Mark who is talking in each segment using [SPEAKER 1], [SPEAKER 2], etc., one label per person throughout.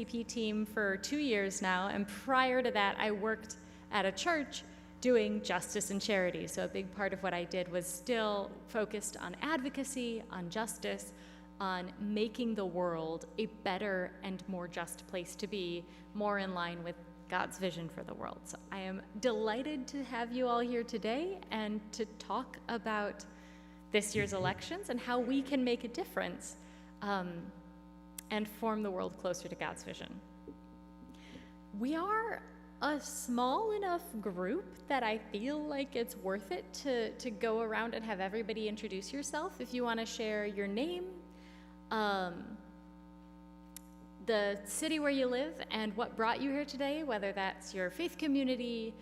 [SPEAKER 1] CP team for 2 years now, and prior to that, I worked at a church doing justice and charity. So a big part of what I did was still focused on advocacy, on justice, on making the world a better and more just place to be, more in line with God's vision for the world. So I am delighted to have you all here today and to talk about this year's elections and how we can make a difference and form the world closer to God's vision. We are a small enough group that I feel like it's worth it to go around and have everybody introduce yourself. If you want to share your name, the city where you live, and what brought you here today, whether that's your faith community,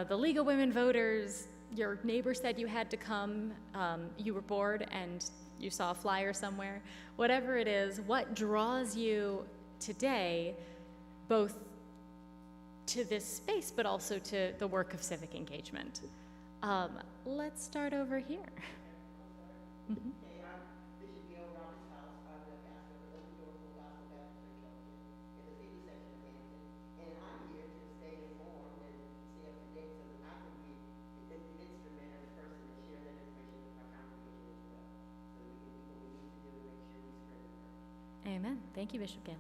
[SPEAKER 1] the League of Women Voters, your neighbor said you had to come, you were bored and you saw a flyer somewhere, whatever it is, what draws you today, both to this space, but also to the work of civic engagement. Let's start over here. Mm-hmm. Amen. Thank you, Bishop Gale.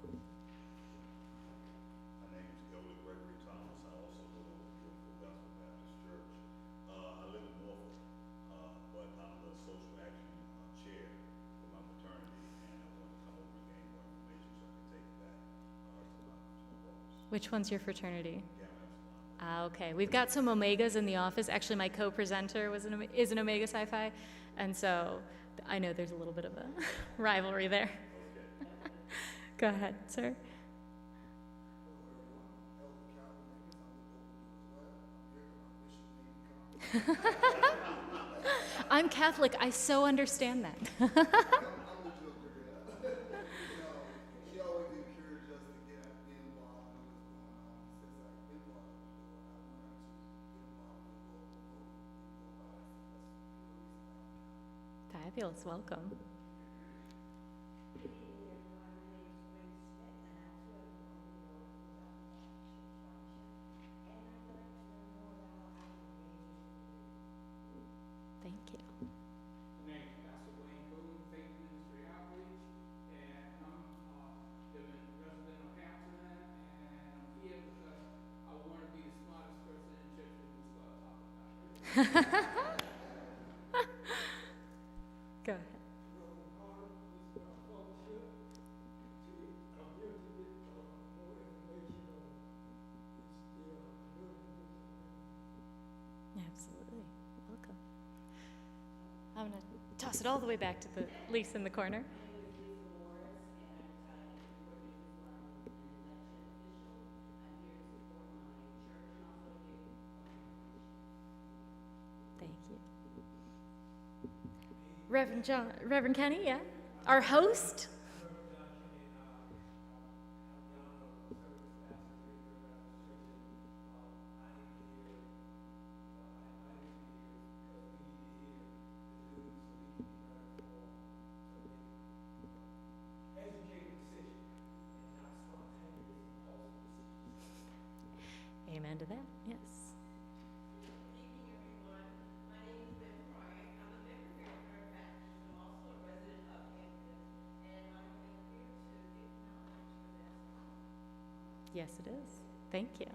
[SPEAKER 1] Which one's your fraternity? Okay, we've got some Omegas in the office. Actually, my co-presenter is an Omega Sci-Fi, and so I know there's a little bit of a rivalry there. Go ahead, sir. I'm Catholic. I so understand that. Fabulous. Welcome. Thank you.
[SPEAKER 2] My name is Pastor Wayne Boone, Faith Ministry Outreach, and I'm a resident of Hampton, and I'm here because I want to be the smartest person in church when we start talking about it.
[SPEAKER 1] Go ahead. Absolutely. Welcome. I'm going to toss it all the way back to the Lisa in the corner. Thank you. Reverend Kenny, yeah? Our host? Amen to that, yes. Yes, it is. Thank you.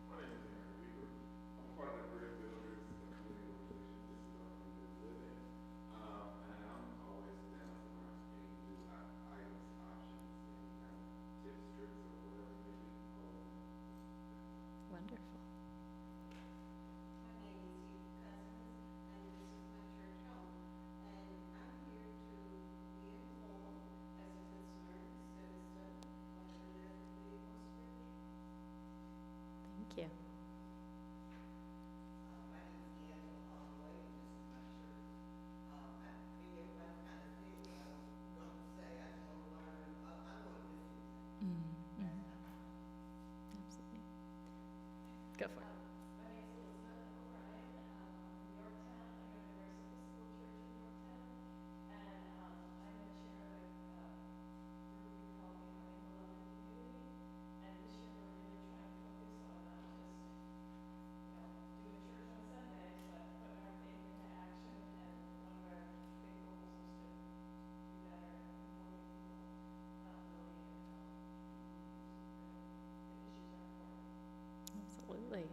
[SPEAKER 3] My name is Aaron Weaver. I'm part of the Bridge Builders and Community Organization. This is our community to live in. And I'm always down for my new items, options, and kind of tips, tricks, or whatever it may be.
[SPEAKER 1] Wonderful.
[SPEAKER 4] My name is Eve Cousins, and this is my church home. And I'm here to be informed as a concerned citizen, whether politically or spiritually.
[SPEAKER 1] Thank you.
[SPEAKER 4] My name is Angela Holloway, and this is my church. I think everybody kind of said what I was going to say. I just want to learn. I want to listen.
[SPEAKER 1] Absolutely. Go for it.
[SPEAKER 4] My name is Elizabeth O'Brien. I'm from Yorktown. I go to Merciful School Church in Yorktown. And I'm the chair of a group called Behind the Loving
[SPEAKER 1] Absolutely.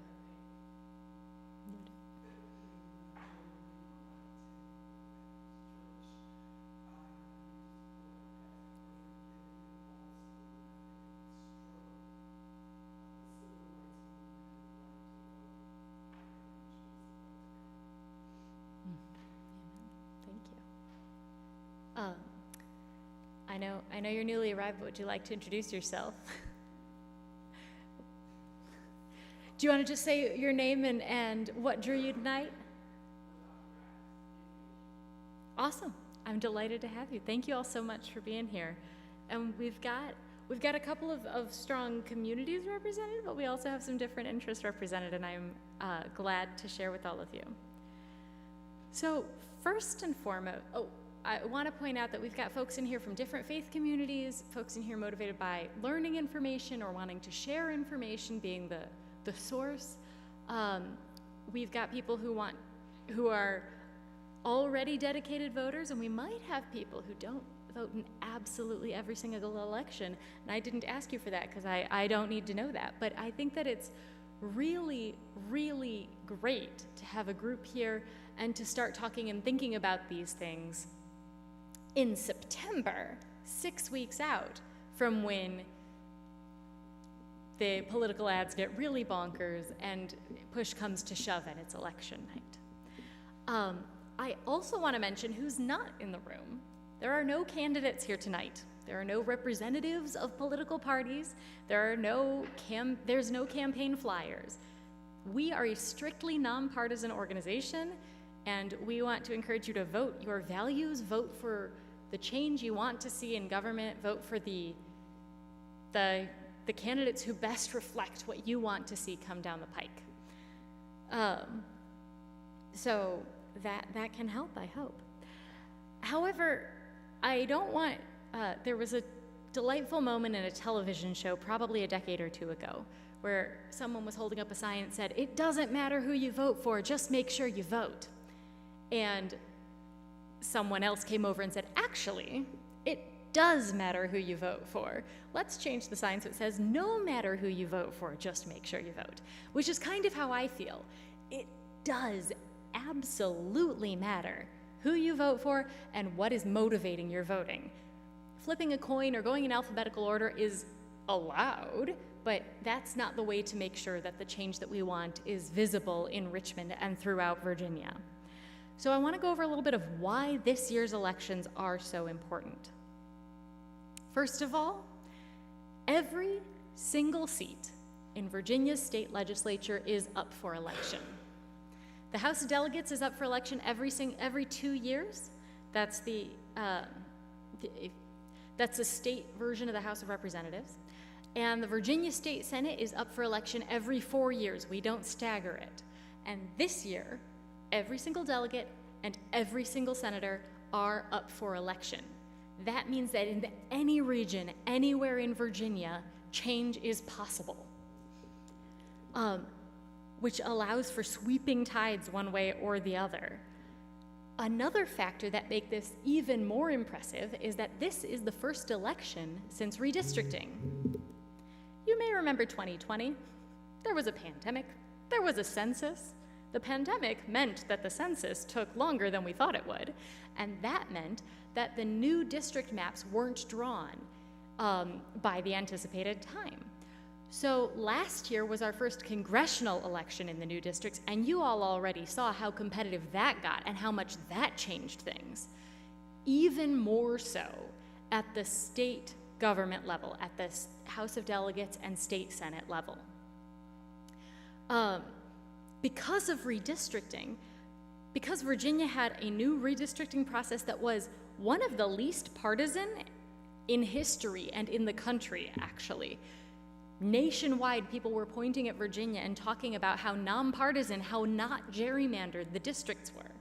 [SPEAKER 1] Thank you. I know you're newly arrived, but would you like to introduce yourself? Do you want to just say your name and what drew you tonight? Awesome. I'm delighted to have you. Thank you all so much for being here. And we've got a couple of strong communities represented, but we also have some different interests represented, and I'm glad to share with all of you. So first and foremost, I want to point out that we've got folks in here from different faith communities, folks in here motivated by learning information or wanting to share information, being the source. We've got people who are already dedicated voters, and we might have people who don't vote in absolutely every single election. And I didn't ask you for that because I don't need to know that. But I think that it's really, really great to have a group here and to start talking and thinking about these things in September, 6 weeks out from when the political ads get really bonkers and push comes to shove and it's election night. I also want to mention who's not in the room. There are no candidates here tonight. There are no representatives of political parties. There's no campaign flyers. We are a strictly nonpartisan organization, and we want to encourage you to vote your values, vote for the change you want to see in government, vote for the candidates who best reflect what you want to see come down the pike. So that can help, I hope. However, I don't want, there was a delightful moment in a television show probably a decade or two ago where someone was holding up a sign and said, "It doesn't matter who you vote for, just make sure you vote." And someone else came over and said, "Actually, it does matter who you vote for. Let's change the sign so it says, no matter who you vote for, just make sure you vote." Which is kind of how I feel. It does absolutely matter who you vote for and what is motivating your voting. Flipping a coin or going in alphabetical order is allowed, but that's not the way to make sure that the change that we want is visible in Richmond and throughout Virginia. So I want to go over a little bit of why this year's elections are so important. First of all, every single seat in Virginia's state legislature is up for election. The House of Delegates is up for election every 2 years. That's the state version of the House of Representatives. And the Virginia State Senate is up for election every 4 years. We don't stagger it. And this year, every single delegate and every single senator are up for election. That means that in any region, anywhere in Virginia, change is possible, which allows for sweeping tides one way or the other. Another factor that makes this even more impressive is that this is the first election since redistricting. You may remember 2020. There was a pandemic. There was a census. The pandemic meant that the census took longer than we thought it would, and that meant that the new district maps weren't drawn by the anticipated time. So last year was our first congressional election in the new districts, and you all already saw how competitive that got and how much that changed things. Even more so at the state government level, at the House of Delegates and state Senate level. Because of redistricting, because Virginia had a new redistricting process that was one of the least partisan in history and in the country, actually. Nationwide, people were pointing at Virginia and talking about how nonpartisan, how not gerrymandered the districts were.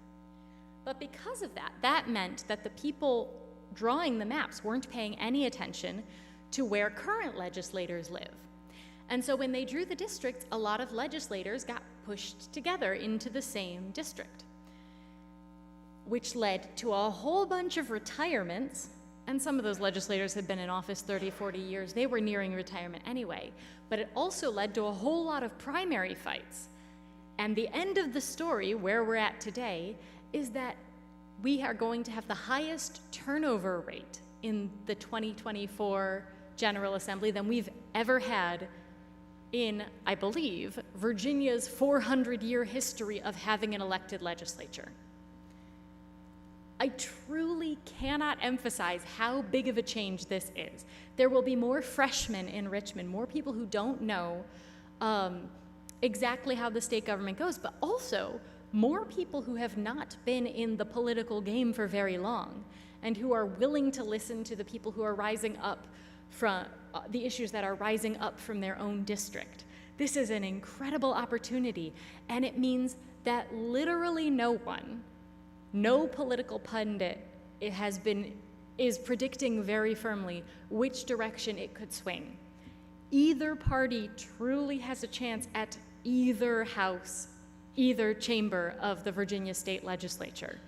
[SPEAKER 1] But because of that, that meant that the people drawing the maps weren't paying any attention to where current legislators live. And so when they drew the districts, a lot of legislators got pushed together into the same district, which led to a whole bunch of retirements And some of those legislators had been in office 30, 40 years. They were nearing retirement anyway. But it also led to a whole lot of primary fights. And the end of the story, where we're at today, is that we are going to have the highest turnover rate in the 2024 General Assembly than we've ever had in, I believe, Virginia's 400-year history of having an elected legislature. I truly cannot emphasize how big of a change this is. There will be more freshmen in Richmond, more people who don't know exactly how the state government goes, but also more people who have not been in the political game for very long and who are willing to listen to the people who are rising up from the issues that are rising up from their own district. This is an incredible opportunity, and it means that literally no one, no political pundit is predicting very firmly which direction it could swing. Either party truly has a chance at either house, either chamber of the Virginia State Legislature.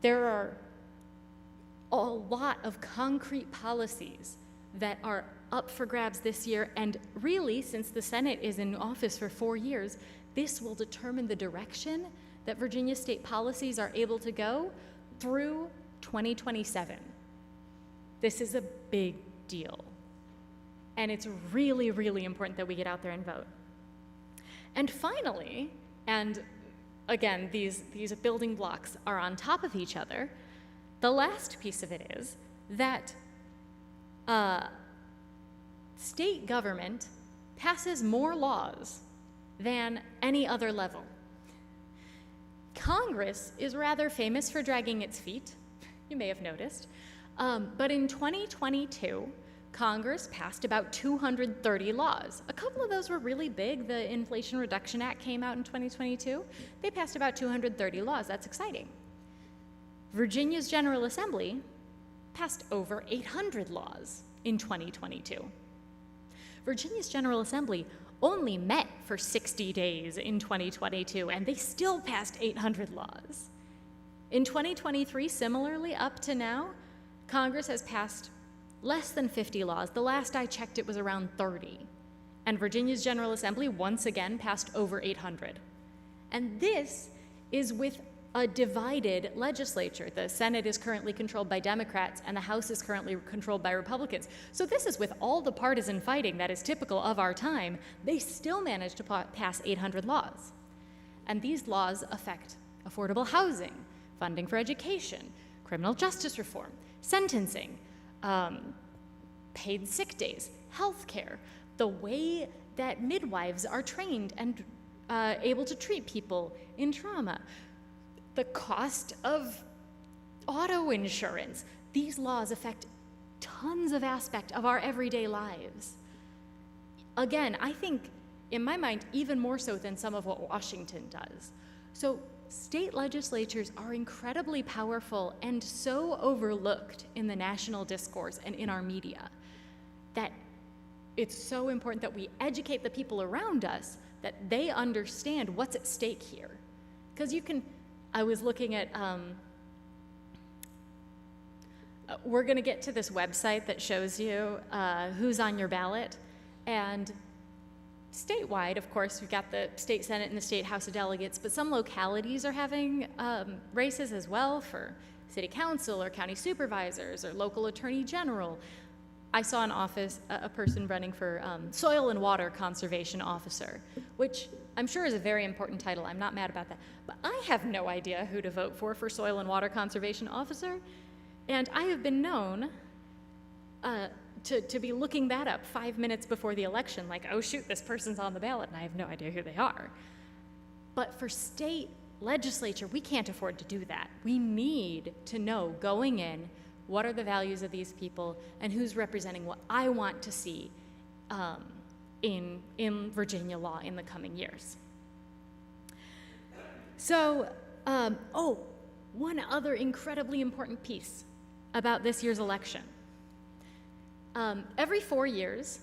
[SPEAKER 1] There are a lot of concrete policies that are up for grabs this year, and really, since the Senate is in office for 4 years, this will determine the direction that Virginia state policies are able to go through 2027. This is a big deal. And it's really, really important that we get out there and vote. And finally, and again, these building blocks are on top of each other, the last piece of it is that state government passes more laws than any other level. Congress is rather famous for dragging its feet, you may have noticed, but in 2022, Congress passed about 230 laws. A couple of those were really big. The Inflation Reduction Act came out in 2022. They passed about 230 laws. That's exciting. Virginia's General Assembly passed over 800 laws in 2022. Virginia's General Assembly only met for 60 days in 2022, and they still passed 800 laws. In 2023, similarly, up to now, Congress has passed less than 50 laws. The last I checked, it was around 30. And Virginia's General Assembly once again passed over 800. And this is with a divided legislature. The Senate is currently controlled by Democrats, and the House is currently controlled by Republicans. So this is with all the partisan fighting that is typical of our time. They still managed to pass 800 laws. And these laws affect affordable housing, funding for education, criminal justice reform, sentencing, paid sick days, health care, the way that midwives are trained and able to treat people in trauma, the cost of auto insurance. These laws affect tons of aspects of our everyday lives. Again, I think, in my mind, even more so than some of what Washington does. So state legislatures are incredibly powerful and so overlooked in the national discourse and in our media that it's so important that we educate the people around us that they understand what's at stake here. Because I was looking at, we're gonna get to this website that shows you who's on your ballot, and statewide, of course, we've got the state Senate and the state House of Delegates, but some localities are having races as well for city council or county supervisors or local attorney general. I saw in office a person running for soil and water conservation officer, which I'm sure is a very important title. I'm not mad about that. But I have no idea who to vote for soil and water conservation officer. And I have been known to be looking that up 5 minutes before the election, like, oh shoot, this person's on the ballot, and I have no idea who they are. But for state legislature, we can't afford to do that. We need to know going in what are the values of these people and who's representing what I want to see in Virginia law in the coming years. So, one other incredibly important piece about this year's election. Every 4 years,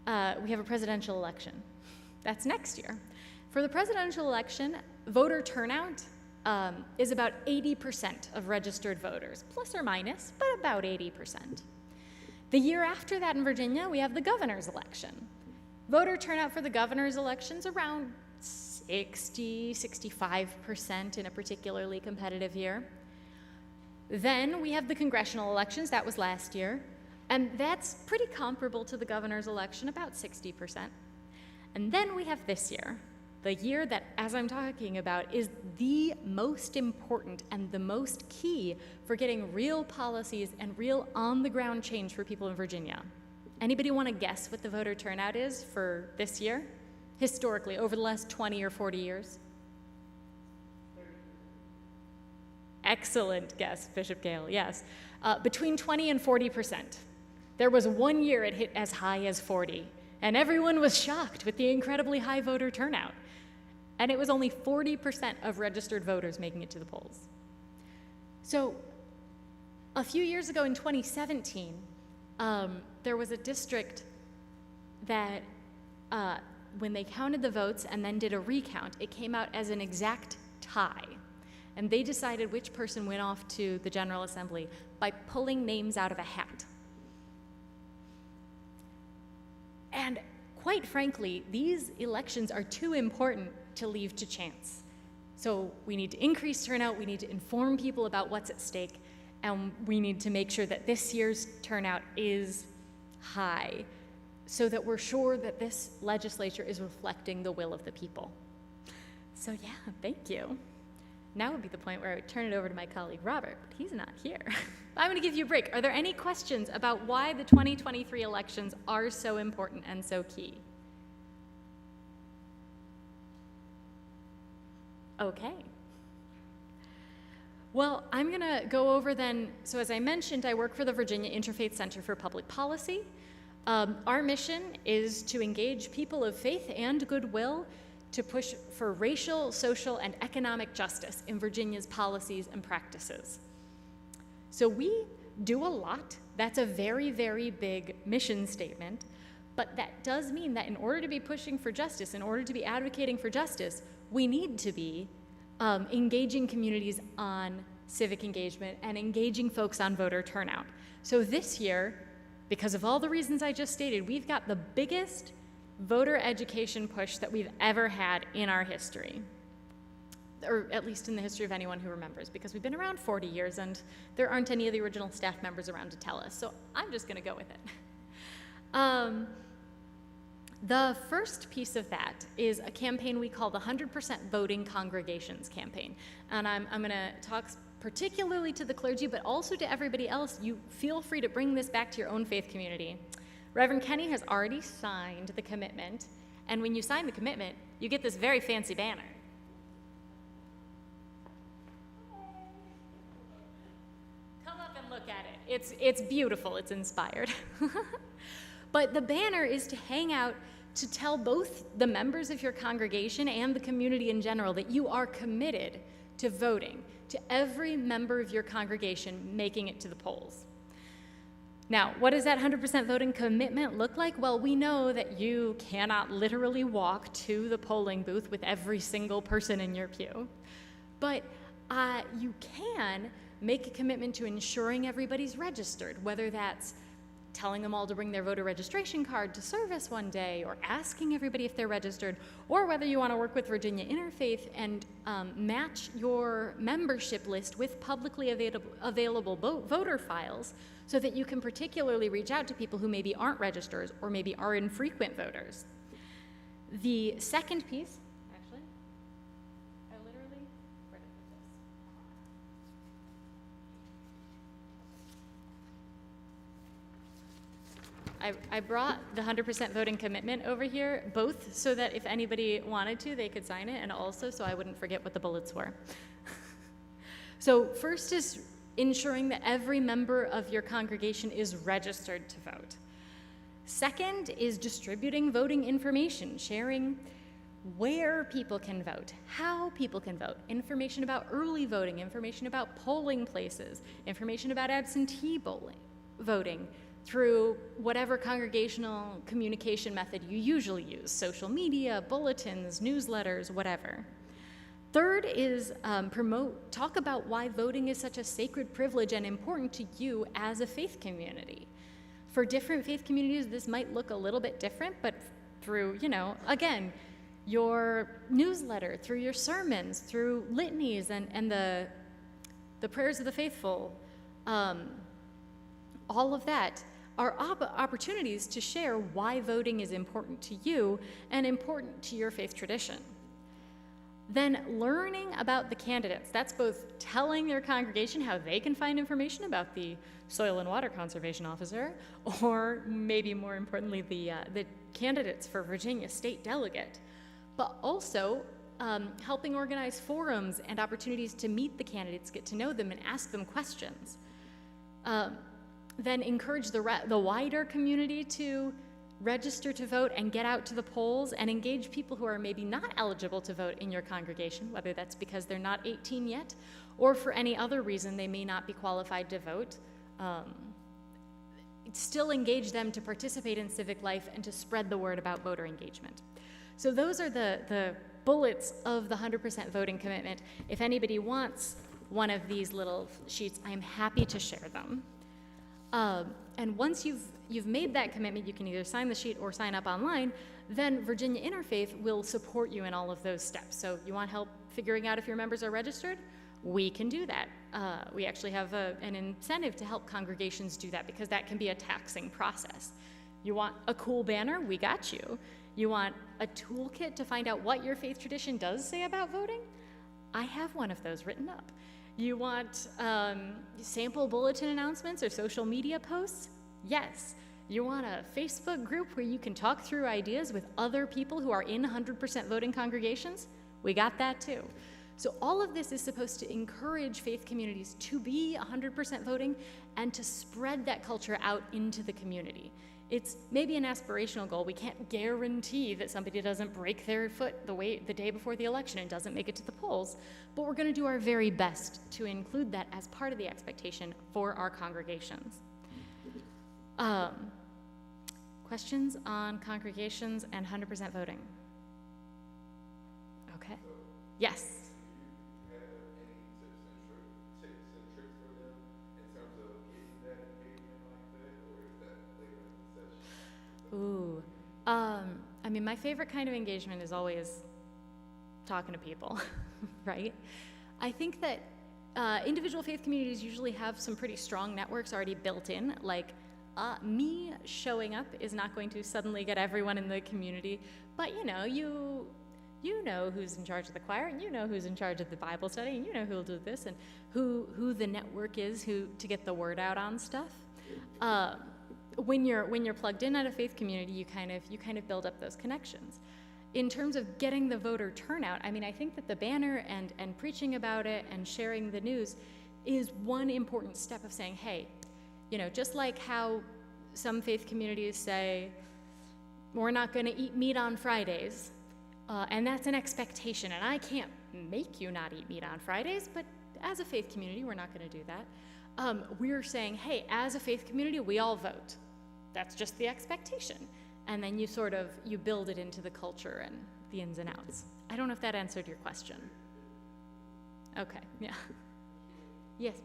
[SPEAKER 1] we have a presidential election. That's next year. For the presidential election, voter turnout is about 80% of registered voters, plus or minus, but about 80%. The year after that in Virginia, we have the governor's election. Voter turnout for the governor's election's around 65% in a particularly competitive year. Then we have the congressional elections, that was last year, and that's pretty comparable to the governor's election, about 60%. And then we have this year, the year that, as I'm talking about, is the most important and the most key for getting real policies and real on-the-ground change for people in Virginia. Anybody want to guess what the voter turnout is for this year? Historically, over the last 20 or 40 years? Excellent guess, Bishop Gale, yes. Between 20 and 40%. There was one year it hit as high as 40, and everyone was shocked with the incredibly high voter turnout. And it was only 40% of registered voters making it to the polls. So a few years ago in 2017, there was a district that when they counted the votes and then did a recount, it came out as an exact tie. And they decided which person went off to the General Assembly by pulling names out of a hat. And quite frankly, these elections are too important to leave to chance. So we need to increase turnout, we need to inform people about what's at stake, and we need to make sure that this year's turnout is high so that we're sure that this legislature is reflecting the will of the people. So yeah, thank you. Now would be the point where I would turn it over to my colleague Robert, but he's not here. I'm going to give you a break. Are there any questions about why the 2023 elections are so important and so key? Okay. Well, I'm going to go over then, so as I mentioned, I work for the Virginia Interfaith Center for Public Policy. Our mission is to engage people of faith and goodwill to push for racial, social, and economic justice in Virginia's policies and practices. So we do a lot. That's a very, very big mission statement, but that does mean that in order to be pushing for justice, in order to be advocating for justice, we need to be engaging communities on civic engagement and engaging folks on voter turnout. So this year, because of all the reasons I just stated, we've got the biggest voter education push that we've ever had in our history, or at least in the history of anyone who remembers, because we've been around 40 years and there aren't any of the original staff members around to tell us, so I'm just gonna go with it. The first piece of that is a campaign we call the 100% Voting Congregations Campaign, and I'm gonna talk particularly to the clergy, but also to everybody else. You feel free to bring this back to your own faith community. Reverend Kenny has already signed the commitment, and when you sign the commitment, you get this very fancy banner. Come up and look at it. It's beautiful, it's inspired. But the banner is to hang out to tell both the members of your congregation and the community in general that you are committed to voting, to every member of your congregation making it to the polls. Now, what does that 100% voting commitment look like? Well, we know that you cannot literally walk to the polling booth with every single person in your pew, but you can make a commitment to ensuring everybody's registered, whether that's telling them all to bring their voter registration card to service one day, or asking everybody if they're registered, or whether you want to work with Virginia Interfaith and match your membership list with publicly available voter files so that you can particularly reach out to people who maybe aren't registrars or maybe are infrequent voters. The second piece, actually, where did I put this? I brought the 100% voting commitment over here, both so that if anybody wanted to, they could sign it, and also so I wouldn't forget what the bullets were. So first is ensuring that every member of your congregation is registered to vote. Second is distributing voting information, sharing where people can vote, how people can vote, information about early voting, information about polling places, information about absentee voting, through whatever congregational communication method you usually use, social media, bulletins, newsletters, whatever. Third is talk about why voting is such a sacred privilege and important to you as a faith community. For different faith communities, this might look a little bit different, but through, again, your newsletter, through your sermons, through litanies and the prayers of the faithful, all of that are opportunities to share why voting is important to you and important to your faith tradition. Then learning about the candidates. That's both telling your congregation how they can find information about the Soil and Water Conservation Officer, or maybe more importantly, the candidates for Virginia State Delegate, but also helping organize forums and opportunities to meet the candidates, get to know them, and ask them questions. Then encourage the wider community to register to vote and get out to the polls and engage people who are maybe not eligible to vote in your congregation, whether that's because they're not 18 yet or for any other reason they may not be qualified to vote. Still engage them to participate in civic life and to spread the word about voter engagement. So those are the bullets of the 100% voting commitment. If anybody wants one of these little sheets, I'm happy to share them. And once you've made that commitment, you can either sign the sheet or sign up online, then Virginia Interfaith will support you in all of those steps. So you want help figuring out if your members are registered? We can do that. We actually have an incentive to help congregations do that because that can be a taxing process. You want a cool banner? We got you. You want a toolkit to find out what your faith tradition does say about voting? I have one of those written up. You want sample bulletin announcements or social media posts? Yes. You want a Facebook group where you can talk through ideas with other people who are in 100% voting congregations? We got that too. So all of this is supposed to encourage faith communities to be 100% voting and to spread that culture out into the community. It's maybe an aspirational goal. We can't guarantee that somebody doesn't break their foot the day before the election and doesn't make it to the polls, but we're going to do our very best to include that as part of the expectation for our congregations. Questions on congregations and 100% voting? Okay. Yes. Ooh, I mean, my favorite kind of engagement is always talking to people, right? I think that individual faith communities usually have some pretty strong networks already built in, like me showing up is not going to suddenly get everyone in the community, but you know who's in charge of the choir, and you know who's in charge of the Bible study, and you know who'll do this, and who the network is to get the word out on stuff. When you're plugged in at a faith community, you kind of build up those connections. In terms of getting the voter turnout, I mean, I think that the banner and preaching about it and sharing the news is one important step of saying, hey, just like how some faith communities say, we're not going to eat meat on Fridays, and that's an expectation, and I can't make you not eat meat on Fridays, but as a faith community, we're not going to do that. We're saying, hey, as a faith community, we all vote. That's just the expectation. And then you build it into the culture and the ins and outs. I don't know if that answered your question. Okay, yeah. Yes.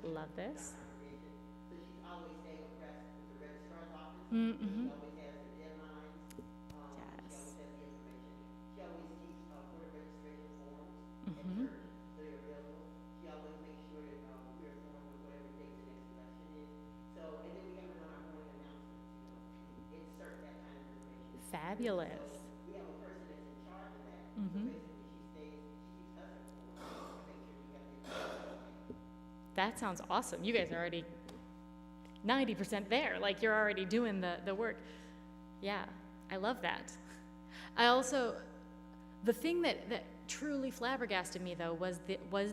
[SPEAKER 1] Love this.
[SPEAKER 4] So she's always staying abreast with the registrar's office.
[SPEAKER 1] Mm-hmm.
[SPEAKER 4] She always has the deadlines.
[SPEAKER 1] Yes.
[SPEAKER 4] She always has the information. She always keeps voter registration forms
[SPEAKER 1] Mm-hmm.
[SPEAKER 4] at church. They're available. She always makes sure that we're informed of whatever date the next election is. So, and then we have it on our morning announcements. Insert that kind of information.
[SPEAKER 1] Fabulous.
[SPEAKER 4] So we have a person that's in charge of that.
[SPEAKER 1] Mm-hmm.
[SPEAKER 4] So basically, she keeps us informed. Make sure we have the information.
[SPEAKER 1] That sounds awesome. You guys are already 90% there. Like, you're already doing the work. Yeah, I love that. The thing that truly flabbergasted me, though, was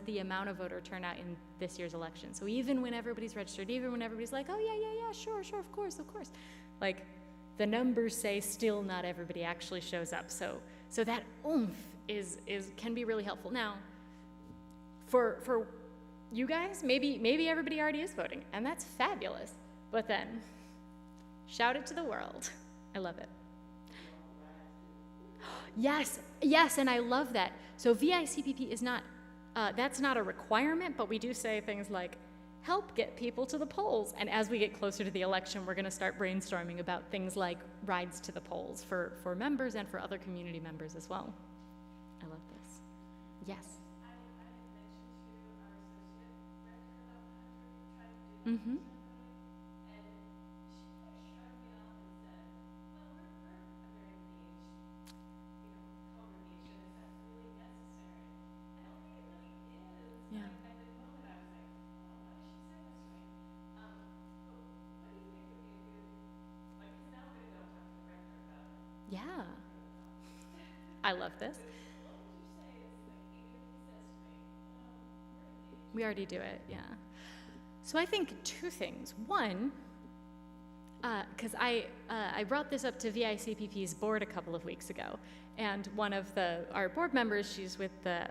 [SPEAKER 1] the amount of voter turnout in this year's election. So even when everybody's registered, even when everybody's like, oh, yeah, sure, of course. Like, the numbers say still not everybody actually shows up. So that oomph can be really helpful. Now, for you guys, maybe everybody already is voting, and that's fabulous. But then, shout it to the world. I love it. Yes, yes, and I love that. So VICPP is not, that's not a requirement, but we do say things like, help get people to the polls. And as we get closer to the election, we're going to start brainstorming about things like rides to the polls for members and for other community members as well. I love this. Yes.
[SPEAKER 4] I had mentioned to our associate director about Hunter trying to do
[SPEAKER 1] Mm-hmm.
[SPEAKER 4] and she kind of shrugged me off and said, well, we're a very engaged, congregation. Is that really necessary? I don't think it really is.
[SPEAKER 1] Yeah.
[SPEAKER 4] At the moment, I was like, oh, why does she say this to me? But what do you think would be a good, like, because now I'm going to go talk to the rector about it.
[SPEAKER 1] Yeah. I love this.
[SPEAKER 4] What would you say is, like, even if he says to me, we're engaged.
[SPEAKER 1] We already do it, yeah. So I think two things. One, because I brought this up to VICPP's board a couple of weeks ago, and one of our board members, she's with the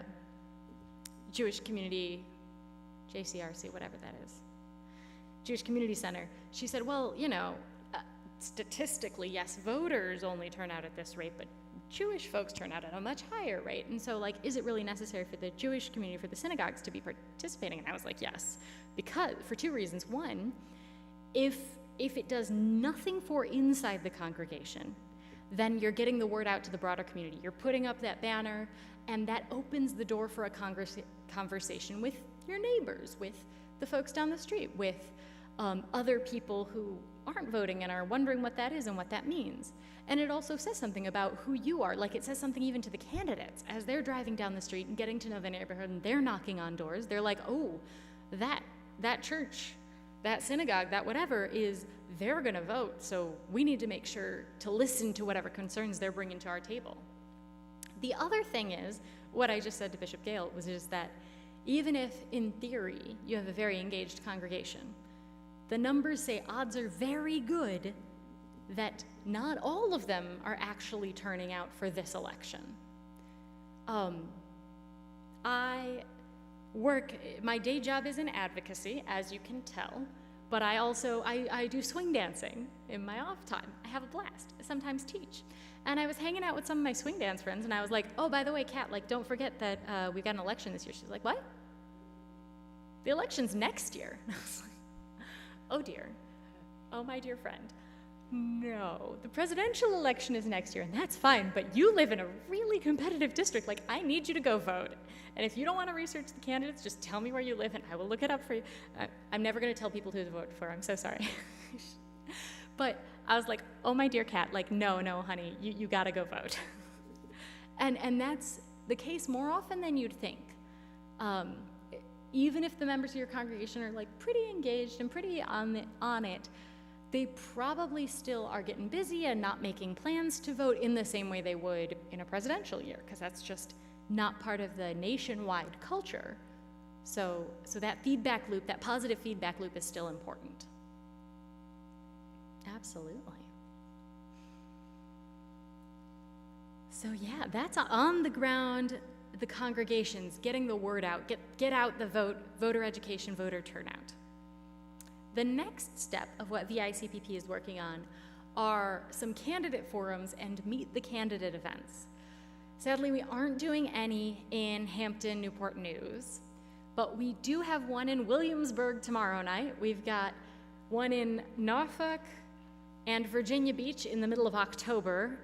[SPEAKER 1] Jewish Community, JCRC, whatever that is, Jewish Community Center. She said, well, statistically, yes, voters only turn out at this rate, but Jewish folks turn out at a much higher rate. And so, like, is it really necessary for the Jewish community, for the synagogues to be participating? And I was like, yes, because for two reasons. One, if it does nothing for inside the congregation, then you're getting the word out to the broader community. You're putting up that banner, and that opens the door for a conversation with your neighbors, with the folks down the street, with other people who aren't voting and are wondering what that is and what that means. And it also says something about who you are. Like, it says something even to the candidates as they're driving down the street and getting to know the neighborhood, and they're knocking on doors. They're like, oh, that church, that synagogue, that whatever they're gonna vote, so we need to make sure to listen to whatever concerns they're bringing to our table. The other thing is, what I just said to Bishop Gale was just that even if, in theory, you have a very engaged congregation, the numbers say odds are very good that not all of them are actually turning out for this election. My day job is in advocacy, as you can tell, but I do swing dancing in my off time. I have a blast. I sometimes teach. And I was hanging out with some of my swing dance friends, and I was like, oh, by the way, Kat, like, don't forget that we've got an election this year. She's like, what? The election's next year. And I was like, oh dear. Oh, my dear friend. No, the presidential election is next year, and that's fine, but you live in a really competitive district. Like, I need you to go vote. And if you don't want to research the candidates, just tell me where you live, and I will look it up for you. I'm never going to tell people who to vote for. I'm so sorry. But I was like, oh, my dear Kat, like, no, honey, you got to go vote. and that's the case more often than you'd think. Even if the members of your congregation are, like, pretty engaged and pretty on it, they probably still are getting busy and not making plans to vote in the same way they would in a presidential year, because that's just not part of the nationwide culture. So that feedback loop, that positive feedback loop, is still important. Absolutely. So yeah, that's on the ground, the congregations, getting the word out, get out the voter education, voter turnout. The next step of what VICPP is working on are some candidate forums and meet the candidate events. Sadly, we aren't doing any in Hampton, Newport News, but we do have one in Williamsburg tomorrow night. We've got one in Norfolk and Virginia Beach in the middle of October.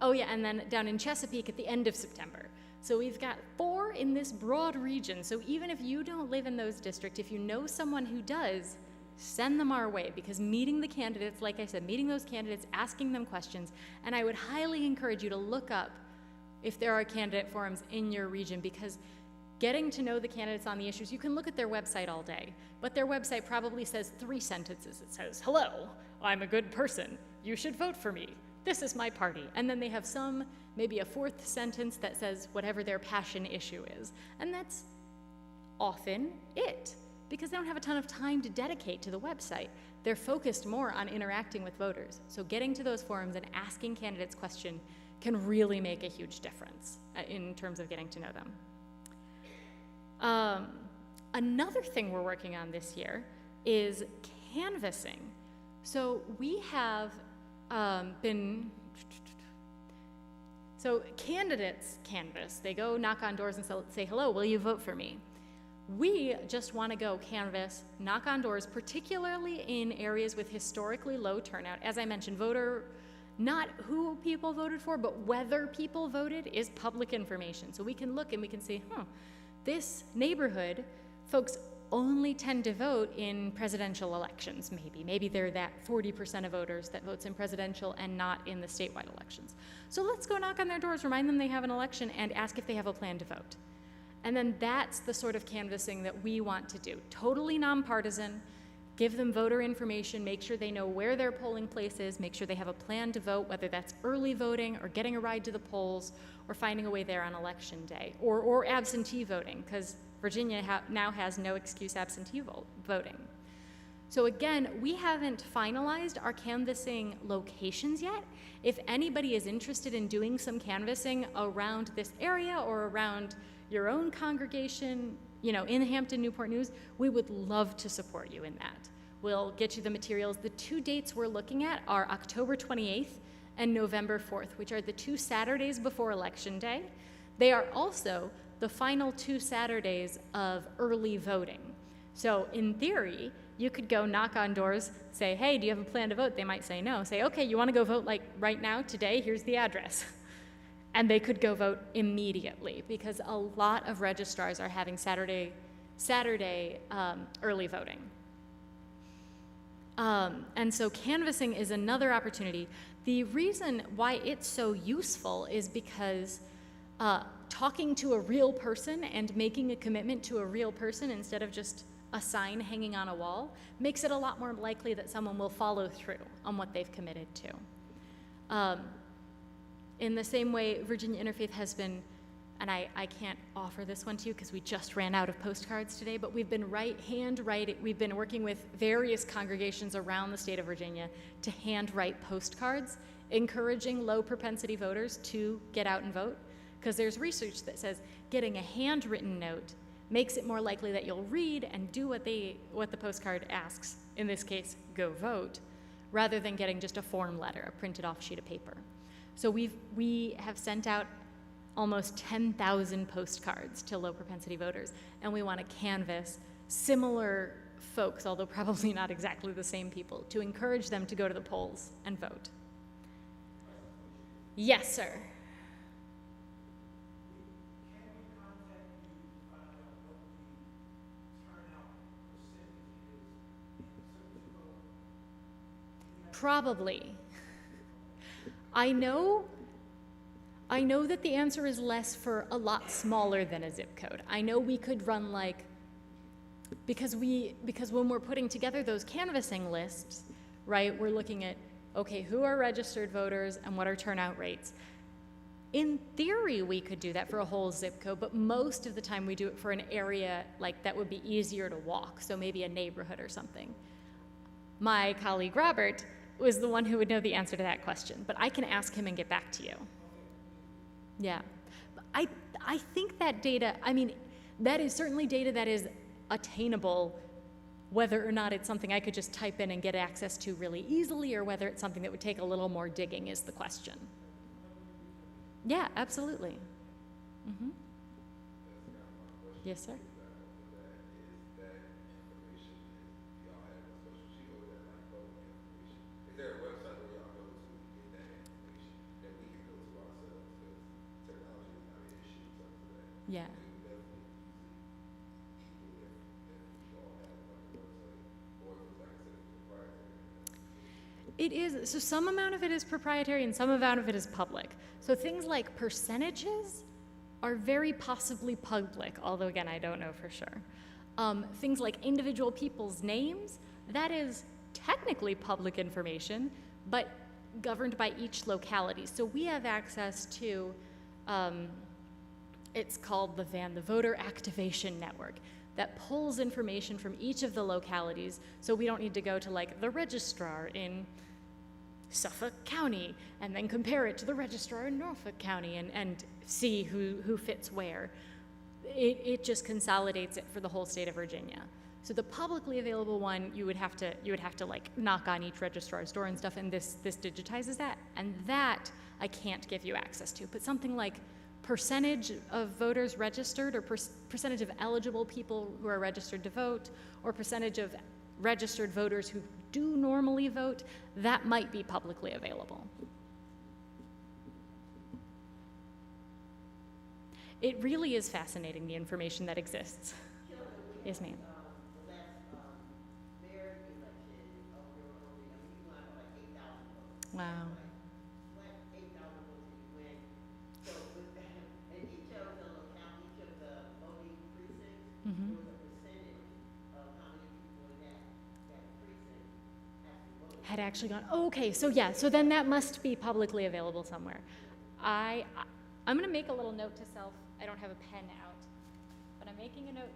[SPEAKER 1] Oh yeah, and then down in Chesapeake at the end of September. So we've got 4 in this broad region. So even if you don't live in those districts, if you know someone who does, send them our way, because meeting the candidates, like I said, meeting those candidates, asking them questions, and I would highly encourage you to look up if there are candidate forums in your region, because getting to know the candidates on the issues, you can look at their website all day, but their website probably says 3 sentences. It says, hello, I'm a good person. You should vote for me. This is my party. And then they have maybe a 4th sentence that says whatever their passion issue is. And that's often it, because they don't have a ton of time to dedicate to the website. They're focused more on interacting with voters. So getting to those forums and asking candidates questions can really make a huge difference in terms of getting to know them. Another thing we're working on this year is canvassing. So we have been So candidates canvass. They go knock on doors and say, hello, will you vote for me? We just want to go canvass, knock on doors, particularly in areas with historically low turnout. As I mentioned, not who people voted for, but whether people voted is public information. So we can look and we can see, this neighborhood, folks only tend to vote in presidential elections, maybe. Maybe they're that 40% of voters that votes in presidential and not in the statewide elections. So let's go knock on their doors, remind them they have an election, and ask if they have a plan to vote. And then that's the sort of canvassing that we want to do. Totally nonpartisan, give them voter information, make sure they know where their polling place is, make sure they have a plan to vote, whether that's early voting or getting a ride to the polls or finding a way there on election day, or absentee voting, because Virginia now has no excuse absentee voting. So again, we haven't finalized our canvassing locations yet. If anybody is interested in doing some canvassing around this area or around your own congregation, in Hampton, Newport News, we would love to support you in that. We'll get you the materials. The 2 dates we're looking at are October 28th and November 4th, which are the 2 Saturdays before Election Day. They are also the final 2 Saturdays of early voting. So in theory, you could go knock on doors, say, hey, do you have a plan to vote? They might say no. Say, okay, you want to go vote like right now, today? Here's the address. And they could go vote immediately, because a lot of registrars are having Saturday early voting. And so canvassing is another opportunity. The reason why it's so useful is because talking to a real person and making a commitment to a real person instead of just a sign hanging on a wall makes it a lot more likely that someone will follow through on what they've committed to. In the same way, Virginia Interfaith has been, and I can't offer this one to you because we just ran out of postcards today, but we've been we've been working with various congregations around the state of Virginia to handwrite postcards, encouraging low propensity voters to get out and vote, because there's research that says getting a handwritten note makes it more likely that you'll read and do what the postcard asks, in this case, go vote, rather than getting just a form letter, a printed off sheet of paper. So we have sent out almost 10,000 postcards to low propensity voters, and we want to canvass similar folks, although probably not exactly the same people, to encourage them to go to the polls and vote. Yes, sir. Probably. I know that the answer is less for a lot smaller than a zip code. I know we could run because when we're putting together those canvassing lists, right, we're looking at, okay, who are registered voters and what are turnout rates? In theory, we could do that for a whole zip code, but most of the time we do it for an area that would be easier to walk, so maybe a neighborhood or something. My colleague Robert was the one who would know the answer to that question, but I can ask him and get back to you. Yeah. I think that data, that is certainly data that is attainable, whether or not it's something I could just type in and get access to really easily, or whether it's something that would take a little more digging is the question. Yeah, absolutely. Mm-hmm. Yes, sir. Yeah. It is, so some amount of it is proprietary and some amount of it is public. So things like percentages are very possibly public, although again, I don't know for sure. Things like individual people's names, that is technically public information, but governed by each locality. So we have access to, it's called the VAN, the Voter Activation Network, that pulls information from each of the localities, so we don't need to go to the registrar in Suffolk County and then compare it to the registrar in Norfolk County and see who fits where. It just consolidates it for the whole state of Virginia. So the publicly available one, you would have to like knock on each registrar's door and stuff, and this digitizes that, and that I can't give you access to. But something like percentage of voters registered, or percentage of eligible people who are registered to vote, or percentage of registered voters who do normally vote, that might be publicly available. It really is fascinating, the information that exists. Yes, ma'am.
[SPEAKER 4] The last mayor election, we were holding, I mean, you won like 8,000 votes.
[SPEAKER 1] Wow.
[SPEAKER 4] Like 8,000 votes and you win. So with that, and each of the locality, each of the voting precincts, there was a percentage of how many people in that precinct actually voted.
[SPEAKER 1] Had actually gone, oh, okay, so yeah, so then that must be publicly available somewhere. I'm gonna make a little note to self. I don't have a pen out, but I'm making a note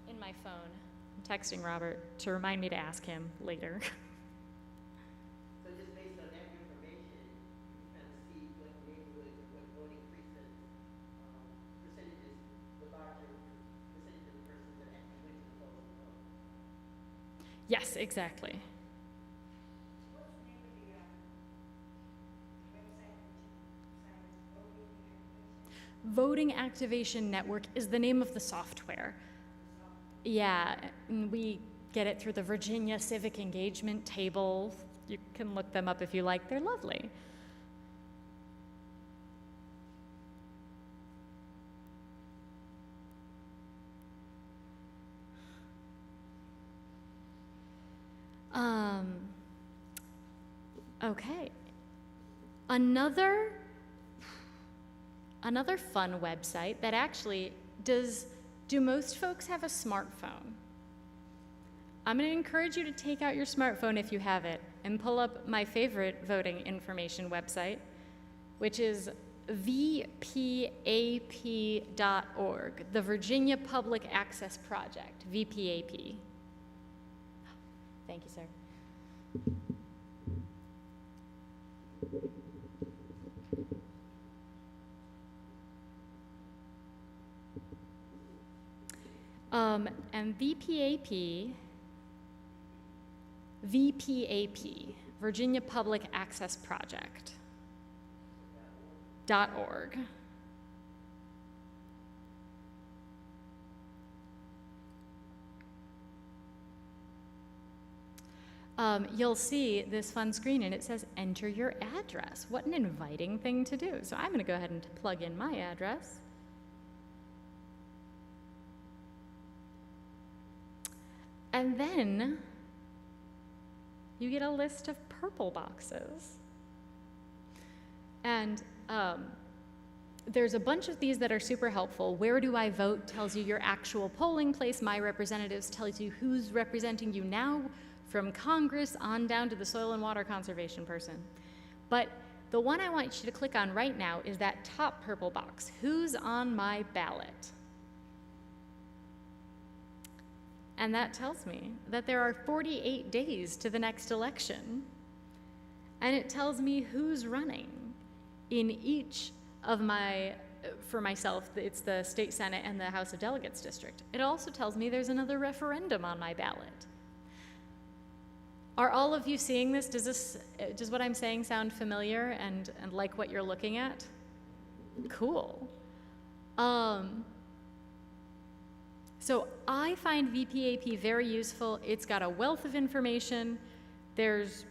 [SPEAKER 1] in my phone. I'm texting Robert to remind me to ask him later.
[SPEAKER 4] So just based on that information, you kind of see what neighborhoods or what voting precincts, percentages, the larger percentage of the persons that actually went to the polls and voted.
[SPEAKER 1] Yes, exactly.
[SPEAKER 4] What's the name of the website
[SPEAKER 1] Voting Activation Network is the name of the software. Yeah, and we get it through the Virginia Civic Engagement Table. You can look them up if you like. They're lovely. Okay. Another fun website that actually do most folks have a smartphone? I'm going to encourage you to take out your smartphone if you have it and pull up my favorite voting information website, which is vpap.org, the Virginia Public Access Project, VPAP. Thank you, sir. And VPAP, Virginia Public Access Project, .org. You'll see this fun screen and it says enter your address. What an inviting thing to do. So I'm going to go ahead and plug in my address. And then you get a list of purple boxes. And there's a bunch of these that are super helpful. Where do I vote tells you your actual polling place. My representatives tells you who's representing you now, from Congress on down to the soil and water conservation person. But the one I want you to click on right now is that top purple box. Who's on my ballot? And that tells me that there are 48 days to the next election. And it tells me who's running in each of for myself, it's the State Senate and the House of Delegates district. It also tells me there's another referendum on my ballot. Are all of you seeing this? Does what I'm saying sound familiar and like what you're looking at? Cool. So I find VPAP very useful. It's got a wealth of information. There's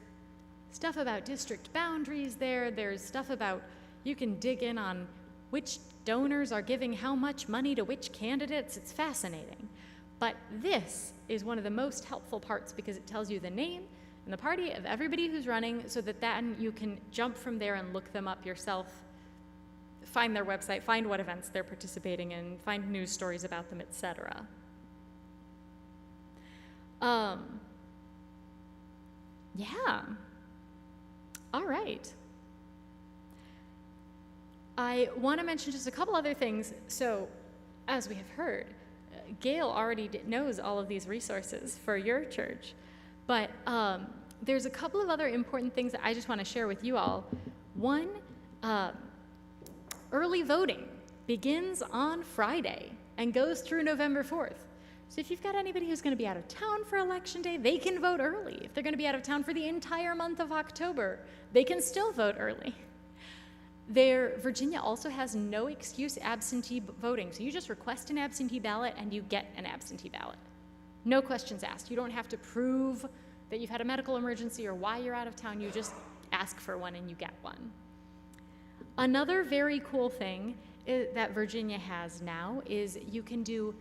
[SPEAKER 1] stuff about district boundaries there. There's stuff about, you can dig in on which donors are giving how much money to which candidates. It's fascinating. But this is one of the most helpful parts because it tells you the name and the party of everybody who's running so that then you can jump from there and look them up yourself, find their website, find what events they're participating in, find news stories about them, etc. Yeah. All right. I want to mention just a couple other things. So, as we have heard, Gail already knows all of these resources for your church, but there's a couple of other important things that I just want to share with you all. One, early voting begins on Friday and goes through November 4th. So if you've got anybody who's going to be out of town for Election Day, they can vote early. If they're going to be out of town for the entire month of October, they can still vote early. Virginia also has no excuse absentee voting. So you just request an absentee ballot and you get an absentee ballot. No questions asked. You don't have to prove that you've had a medical emergency or why you're out of town. You just ask for one and you get one. Another very cool thing that Virginia has now is you can do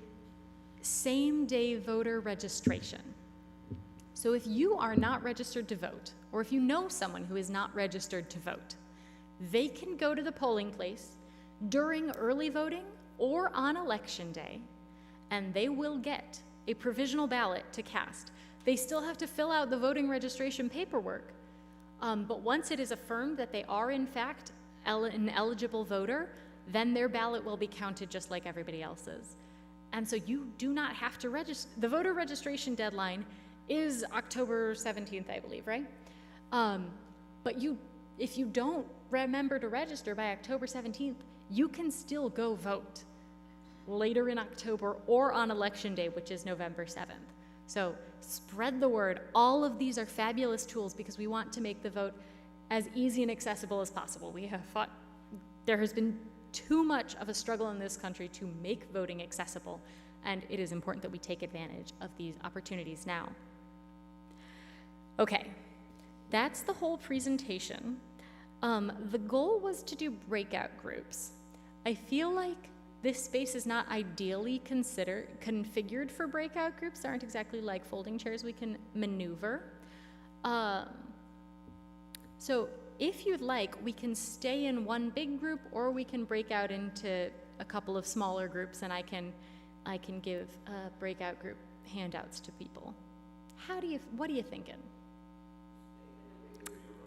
[SPEAKER 1] same-day voter registration. So if you are not registered to vote, or if you know someone who is not registered to vote, they can go to the polling place during early voting or on election day, and they will get a provisional ballot to cast. They still have to fill out the voting registration paperwork, but once it is affirmed that they are in fact an eligible voter, then their ballot will be counted just like everybody else's. And so you do not have to register. The voter registration deadline is October 17th, I believe, right? But if you don't remember to register by October 17th, you can still go vote later in October or on election day, which is November 7th. So spread the word. All of these are fabulous tools because we want to make the vote as easy and accessible as possible. We have fought, there has been too much of a struggle in this country to make voting accessible, and it is important that we take advantage of these opportunities now. Okay, that's the whole presentation. The goal was to do breakout groups. I feel like this space is not ideally configured for breakout groups. They aren't exactly like folding chairs we can maneuver. So if you'd like, we can stay in one big group, or we can break out into a couple of smaller groups, and I can give breakout group handouts to people. What are you thinking?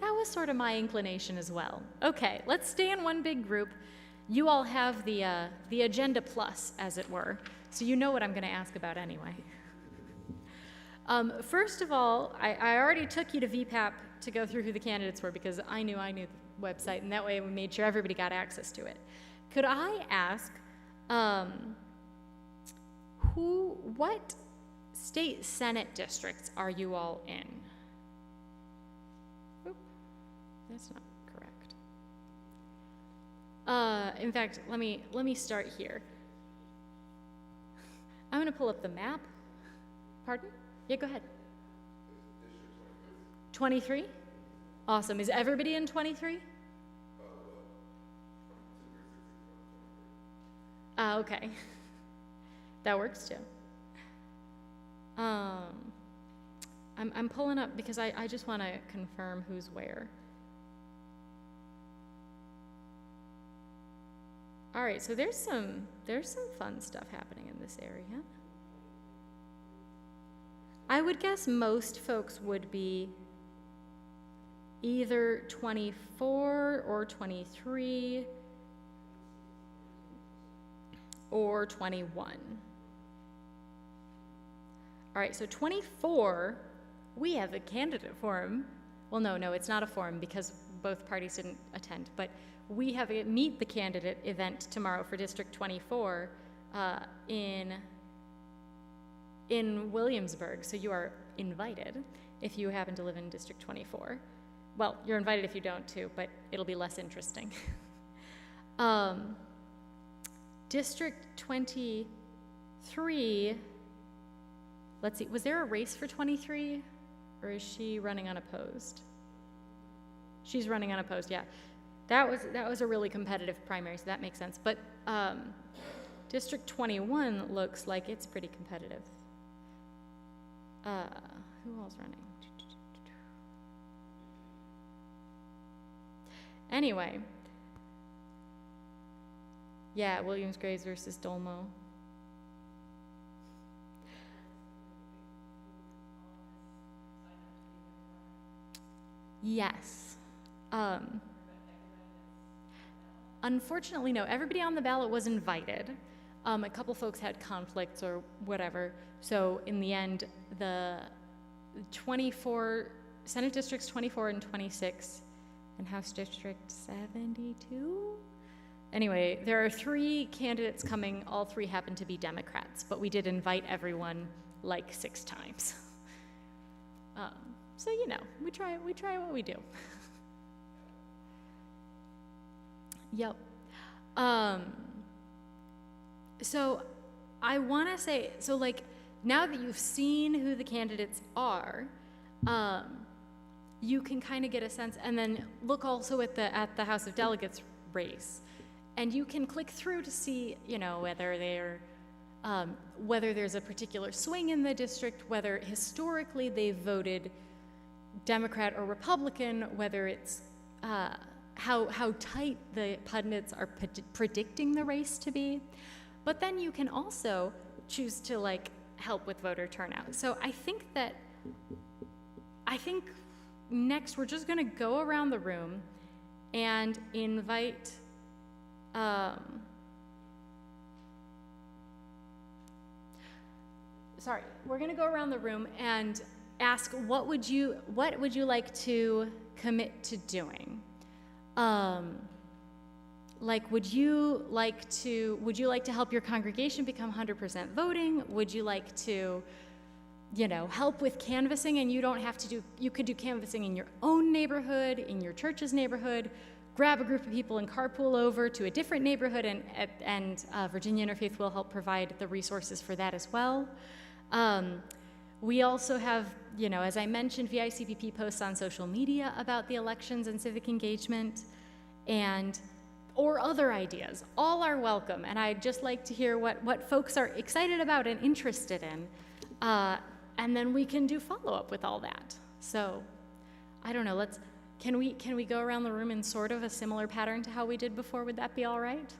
[SPEAKER 1] That was sort of my inclination as well. Okay, let's stay in one big group. You all have the agenda plus, as it were, so you know what I'm going to ask about anyway. First of all, I already took you to VPAP to go through who the candidates were because I knew the website, and that way we made sure everybody got access to it. Could I ask what state Senate districts are you all in? Oop, that's not correct. In fact, let me start here. I'm going to pull up the map. Pardon? Yeah, go ahead. 23? Awesome. Is everybody in 23? Okay. That works too. I'm pulling up because I just want to confirm who's where. All right, so there's some fun stuff happening in this area. I would guess most folks would be either 24 or 23 or 21. All right, so 24, we have a candidate forum. Well, no, it's not a forum because both parties didn't attend, but we have a Meet the Candidate event tomorrow for District 24 in Williamsburg, so you are invited if you happen to live in District 24. Well, you're invited if you don't too, but it'll be less interesting. District 23, let's see, was there a race for 23, or is she running unopposed? She's running unopposed, yeah. That was a really competitive primary, so that makes sense. But District 21 looks like it's pretty competitive. Who else running? Anyway, yeah, Williams-Graves versus Dolmo. Yes. Unfortunately, no. Everybody on the ballot was invited. A couple folks had conflicts or whatever. So in the end, the 24 Senate districts 24 and 26 and House District 72 Anyway, there are 3 candidates coming. All 3 happen to be Democrats, but we did invite everyone like 6 times. So we try what we do. Yep. So I want to say, so like now that you've seen who the candidates are, you can kind of get a sense, and then look also at the House of Delegates race, and you can click through to see, whether whether there's a particular swing in the district, whether historically they've voted Democrat or Republican, whether it's how tight the pundits are predicting the race to be. But then you can also choose to help with voter turnout. So I think next we're just going to go around the room and invite we're going to go around the room and ask what would you like to commit to doing? Would you like to help your congregation become 100% voting? Would you like to, help with canvassing? And you could do canvassing in your own neighborhood, in your church's neighborhood, grab a group of people and carpool over to a different neighborhood, and Virginia Interfaith will help provide the resources for that as well. We also have, as I mentioned, VICPP posts on social media about the elections and civic engagement, or other ideas. All are welcome, and I'd just like to hear what folks are excited about and interested in, and then we can do follow-up with all that. So, I don't know, can we go around the room in sort of a similar pattern to how we did before? Would that be all right?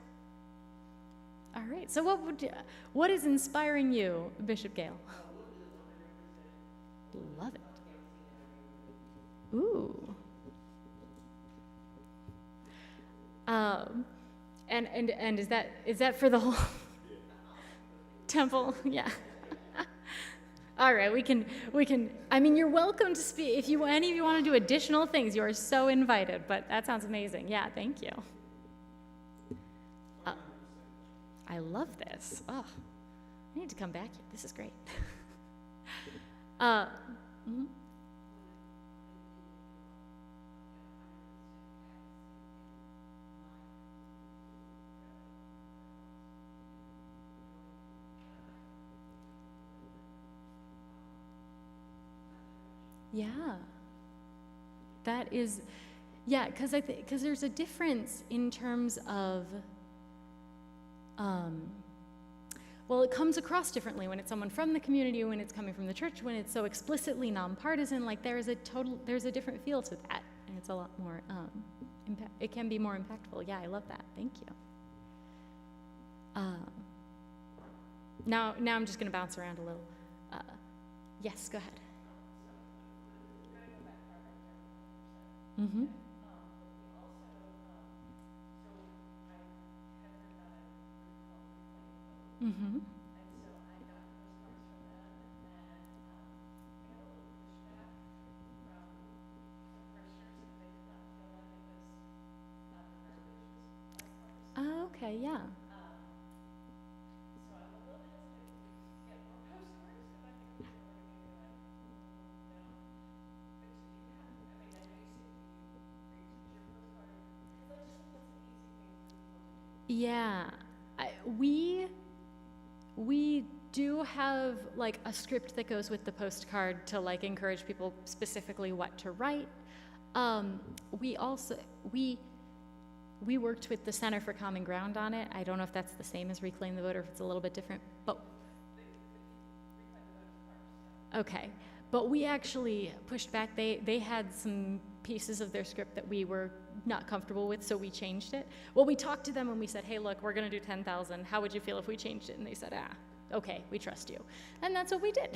[SPEAKER 1] All right, so what is inspiring you, Bishop Gale? Love it. Ooh. And is that for the whole temple? Yeah. All right, we can. I mean, you're welcome to speak. If any of you want to do additional things, you are so invited. But that sounds amazing. Yeah, thank you. I love this. Oh, I need to come back here. This is great. Mm-hmm. Yeah, that is, because there's a difference in terms of, well, it comes across differently when it's someone from the community, when it's coming from the church, when it's so explicitly nonpartisan. There's a different feel to that, and it's a lot more it can be more impactful. Yeah, I love that. Thank you. Now I'm just going to bounce around a little. Yes, go ahead. Mm-hmm. Mm-hmm. Oh, okay, yeah. Yeah, we do have a script that goes with the postcard to encourage people specifically what to write. We worked with the Center for Common Ground on it. I don't know if that's the same as Reclaim the Vote or if it's a little bit different, but okay. But we actually pushed back. They had some pieces of their script that we were not comfortable with, so we changed it. Well, we talked to them and we said, hey, look, we're going to do 10,000. How would you feel if we changed it? And they said, okay, we trust you. And that's what we did.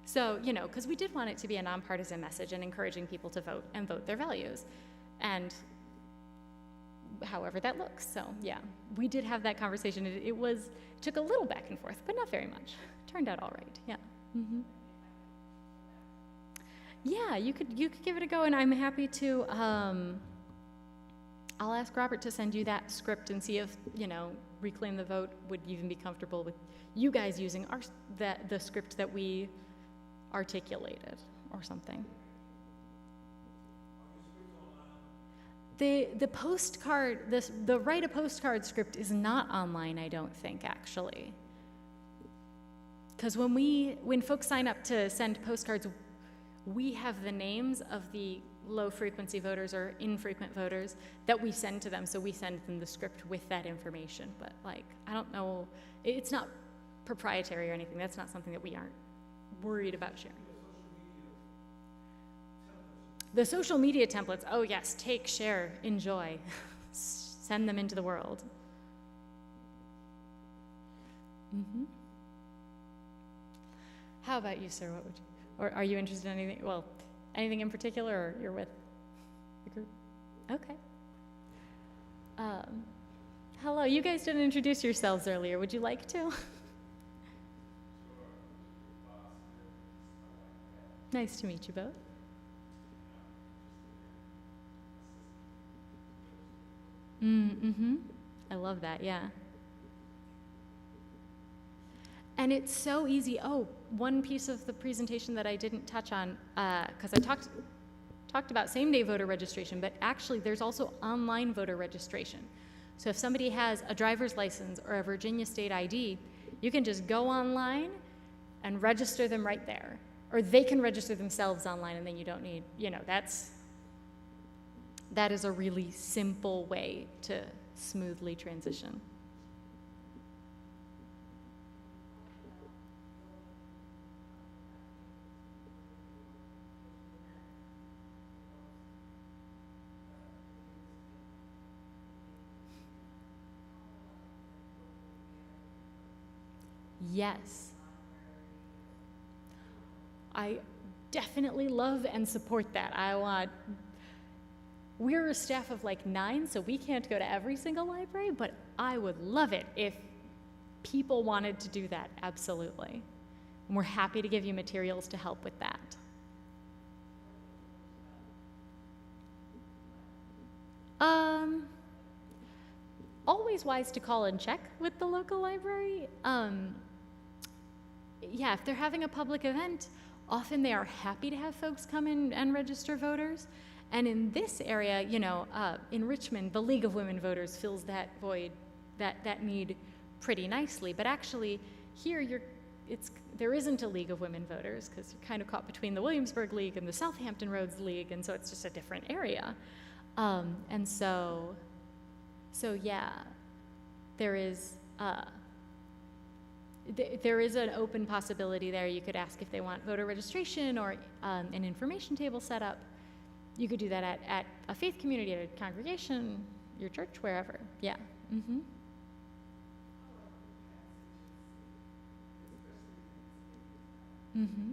[SPEAKER 1] So, because we did want it to be a nonpartisan message and encouraging people to vote and vote their values. And however that looks. So, yeah, we did have that conversation. It took a little back and forth, but not very much. Turned out all right, yeah. Mm-hmm. Yeah, you could give it a go, and I'm happy to I'll ask Robert to send you that script and see if, Reclaim the Vote would even be comfortable with you guys using the script that we articulated or something. The postcard, the write a postcard script is not online, I don't think, actually. Because when folks sign up to send postcards, we have the names of the low frequency voters or infrequent voters that we send to them, so we send them the script with that information. But I don't know, it's not proprietary or anything. That's not something that we aren't worried about sharing. The social media templates, oh yes, take, share, enjoy, send them into the world. Mm-hmm. How about you, sir? What would you, or are you interested in anything? Well, anything in particular, or you're with the group? Okay. Hello, you guys didn't introduce yourselves earlier. Would you like to? Nice to meet you both. Mm-hmm. I love that, yeah. And it's so easy. Oh, one piece of the presentation that I didn't touch on, because I talked about same-day voter registration, but actually there's also online voter registration. So if somebody has a driver's license or a Virginia state ID, you can just go online and register them right there. Or they can register themselves online, and then you don't need, that is a really simple way to smoothly transition. Yes. I definitely love and support that. We're a staff of 9, so we can't go to every single library, but I would love it if people wanted to do that, absolutely. And we're happy to give you materials to help with that. Always wise to call and check with the local library. Yeah, if they're having a public event, often they are happy to have folks come in and register voters. And in this area, in Richmond, the League of Women Voters fills that void, that need pretty nicely. But actually, here there isn't a League of Women Voters because you're kind of caught between the Williamsburg League and the Southampton Roads League, and so it's just a different area. And so yeah, there is an open possibility there. You could ask if they want voter registration or an information table set up. You could do that at a faith community, at a congregation, your church, wherever. Yeah. Mm-hmm. Mm-hmm.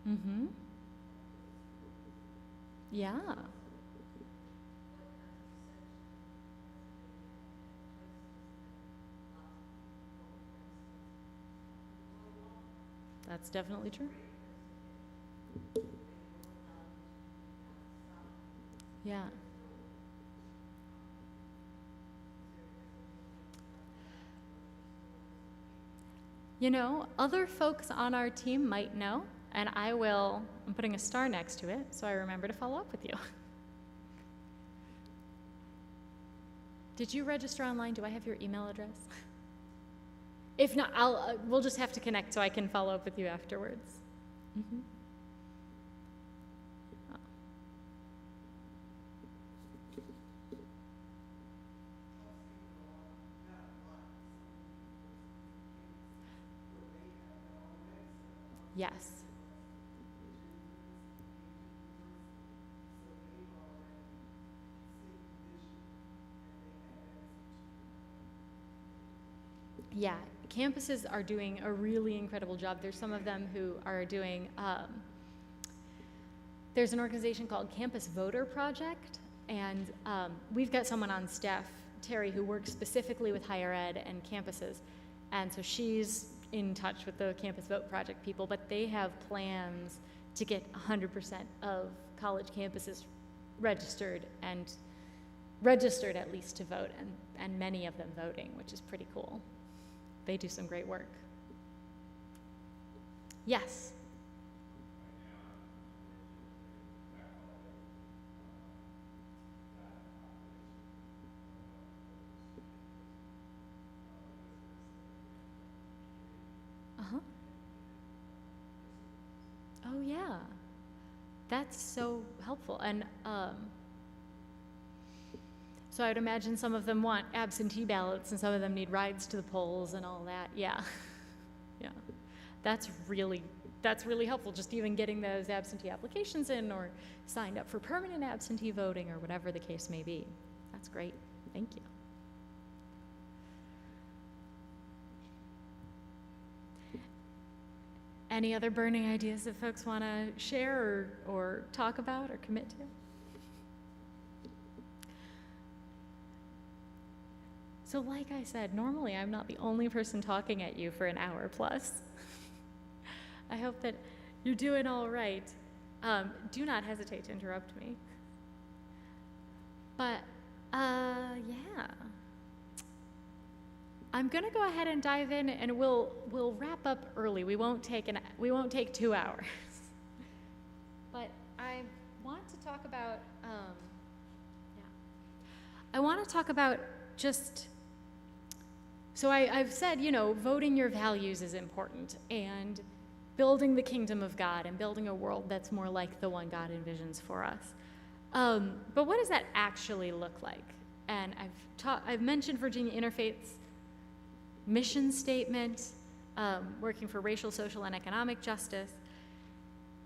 [SPEAKER 1] Mm-hmm. Yeah. That's definitely true. Yeah. Other folks on our team might know, and I'm putting a star next to it so I remember to follow up with you. Did you register online? Do I have your email address? If not, we'll just have to connect so I can follow up with you afterwards. Mm-hmm. Oh. Yes. Yeah, campuses are doing a really incredible job. There's some of them who are doing, there's an organization called Campus Voter Project, and we've got someone on staff Terry, who works specifically with higher ed and campuses. And so she's in touch with the Campus Vote Project people, but they have plans to get 100% of college campuses registered at least to vote, and many of them voting, which is pretty cool. They do some great work. Yes? Uh-huh. Oh, yeah. That's so helpful. And so I would imagine some of them want absentee ballots and some of them need rides to the polls and all that. Yeah. Yeah. That's really helpful, just even getting those absentee applications in or signed up for permanent absentee voting or whatever the case may be. That's great. Thank you. Any other burning ideas that folks want to share or talk about or commit to? So like I said, normally I'm not the only person talking at you for an hour plus. I hope that you're doing all right. Do not hesitate to interrupt me. But yeah. I'm gonna go ahead and dive in, and we'll wrap up early. We won't take 2 hours. But I want to talk about I want to talk about just. So I've said, voting your values is important, and building the kingdom of God and building a world that's more like the one God envisions for us. But what does that actually look like? And I've mentioned Virginia Interfaith's mission statement, working for racial, social, and economic justice.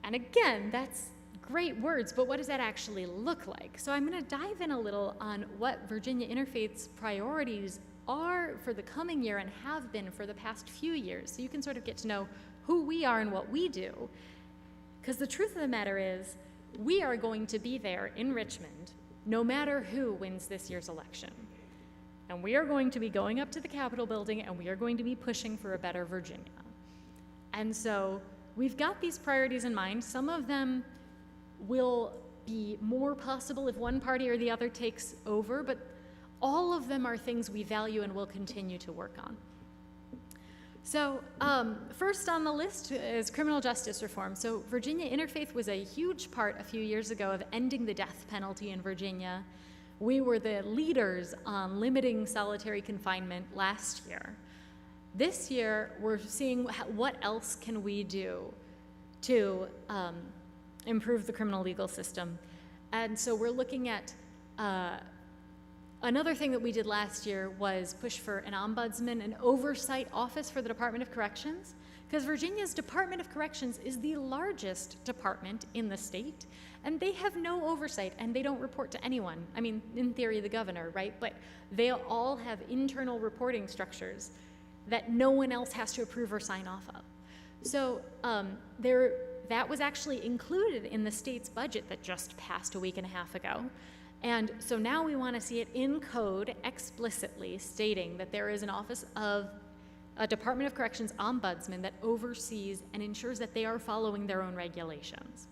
[SPEAKER 1] And again, that's great words, but what does that actually look like? So I'm going to dive in a little on what Virginia Interfaith's priorities are for the coming year and have been for the past few years, so you can sort of get to know who we are and what we do. Because the truth of the matter is, we are going to be there in Richmond no matter who wins this year's election. And we are going to be going up to the Capitol building, and we are going to be pushing for a better Virginia. And so we've got these priorities in mind. Some of them will be more possible if one party or the other takes over, but all of them are things we value and will continue to work on. So first on the list is criminal justice reform. So Virginia Interfaith was a huge part a few years ago of ending the death penalty in Virginia. We were the leaders on limiting solitary confinement last year. This year, we're seeing what else can we do to improve the criminal legal system. And so we're looking at another thing that we did last year was push for an ombudsman, an oversight office for the Department of Corrections, because Virginia's Department of Corrections is the largest department in the state, and they have no oversight, and they don't report to anyone. I mean, in theory, the governor, right? But they all have internal reporting structures that no one else has to approve or sign off of. So that was actually included in the state's budget that just passed a week and a half ago. And so now we want to see it in code explicitly stating that there is an office of a Department of Corrections ombudsman that oversees and ensures that they are following their own regulations.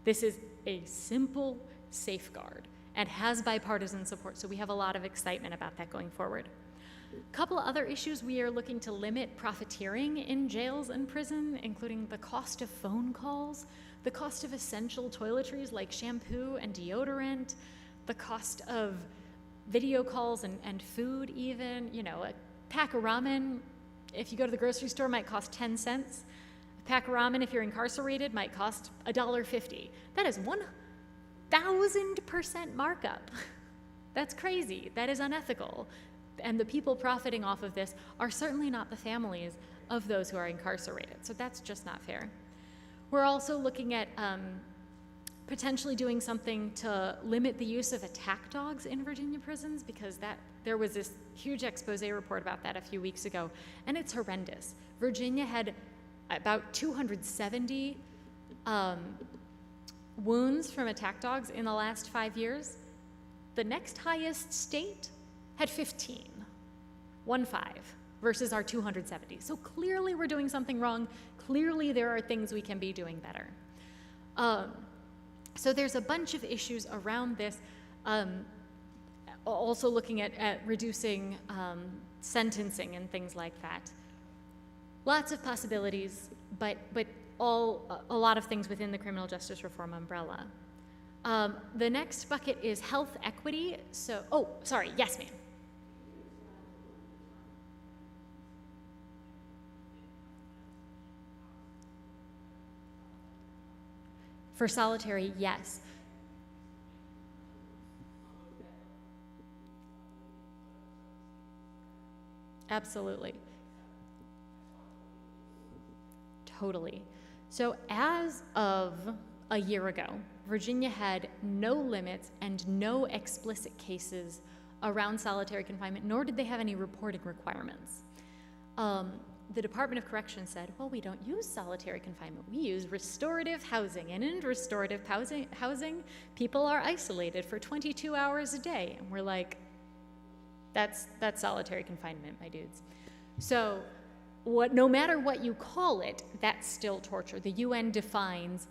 [SPEAKER 1] This is a simple safeguard and has bipartisan support, so we have a lot of excitement about that going forward. A couple of other issues: we are looking to limit profiteering in jails and prison, including the cost of phone calls, the cost of essential toiletries like shampoo and deodorant, the cost of video calls and food even. A pack of ramen, if you go to the grocery store, might cost 10 cents. A pack of ramen, if you're incarcerated, might cost $1.50. That is 1,000% markup. That's crazy. That is unethical. And the people profiting off of this are certainly not the families of those who are incarcerated. So that's just not fair. We're also looking at potentially doing something to limit the use of attack dogs in Virginia prisons, because there was this huge expose report about that a few weeks ago, and it's horrendous. Virginia had about 270 wounds from attack dogs in the last 5 years. The next highest state had 15, 1-5, versus our 270. So clearly we're doing something wrong. Clearly there are things we can be doing better. So there's a bunch of issues around this. Also looking at reducing sentencing and things like that. Lots of possibilities, but a lot of things within the criminal justice reform umbrella. The next bucket is health equity. So, oh, sorry, yes, ma'am. For solitary, yes. Absolutely. Totally. So as of a year ago, Virginia had no limits and no explicit cases around solitary confinement, nor did they have any reporting requirements. The Department of Corrections said, well, we don't use solitary confinement. We use restorative housing. And in restorative housing, people are isolated for 22 hours a day. And we're like, that's solitary confinement, my dudes. So no matter what you call it, that's still torture. The UN defines